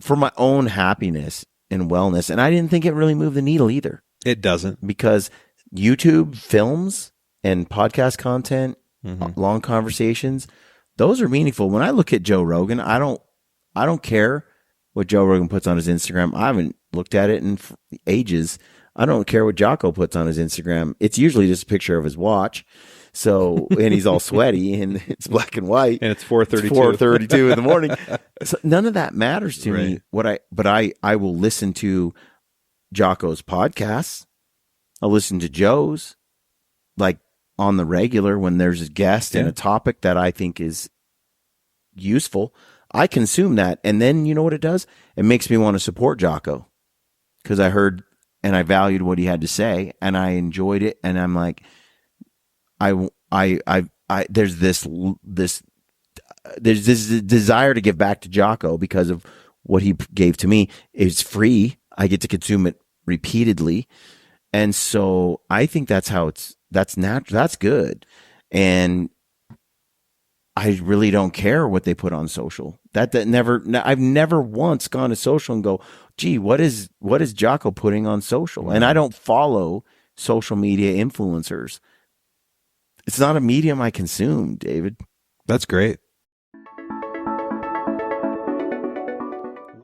for my own happiness and wellness, and I didn't think it really moved the needle either. It doesn't, because YouTube films and podcast content, long conversations, those are meaningful. When I look at Joe Rogan, I don't care what Joe Rogan puts on his Instagram. I haven't looked at it in ages. I don't care what Jocko puts on his Instagram. It's usually just a picture of his watch. So, and he's all sweaty and it's black and white. And it's 4:32. It's 4:32 in the morning. So none of that matters to me. But I will listen to Jocko's podcasts. I'll listen to Joe's, like on the regular when there's a guest and a topic that I think is useful. I consume that. And then you know what it does? It makes me want to support Jocko because I heard and I valued what he had to say and I enjoyed it. And I'm like, there's this desire to give back to Jocko because of what he gave to me. It's free. I get to consume it repeatedly. And so I think that's natural. That's good. And I really don't care what they put on social. I've never once gone to social and go, gee, what is Jocko putting on social? And I don't follow social media influencers. It's not a medium I consume, David. That's great.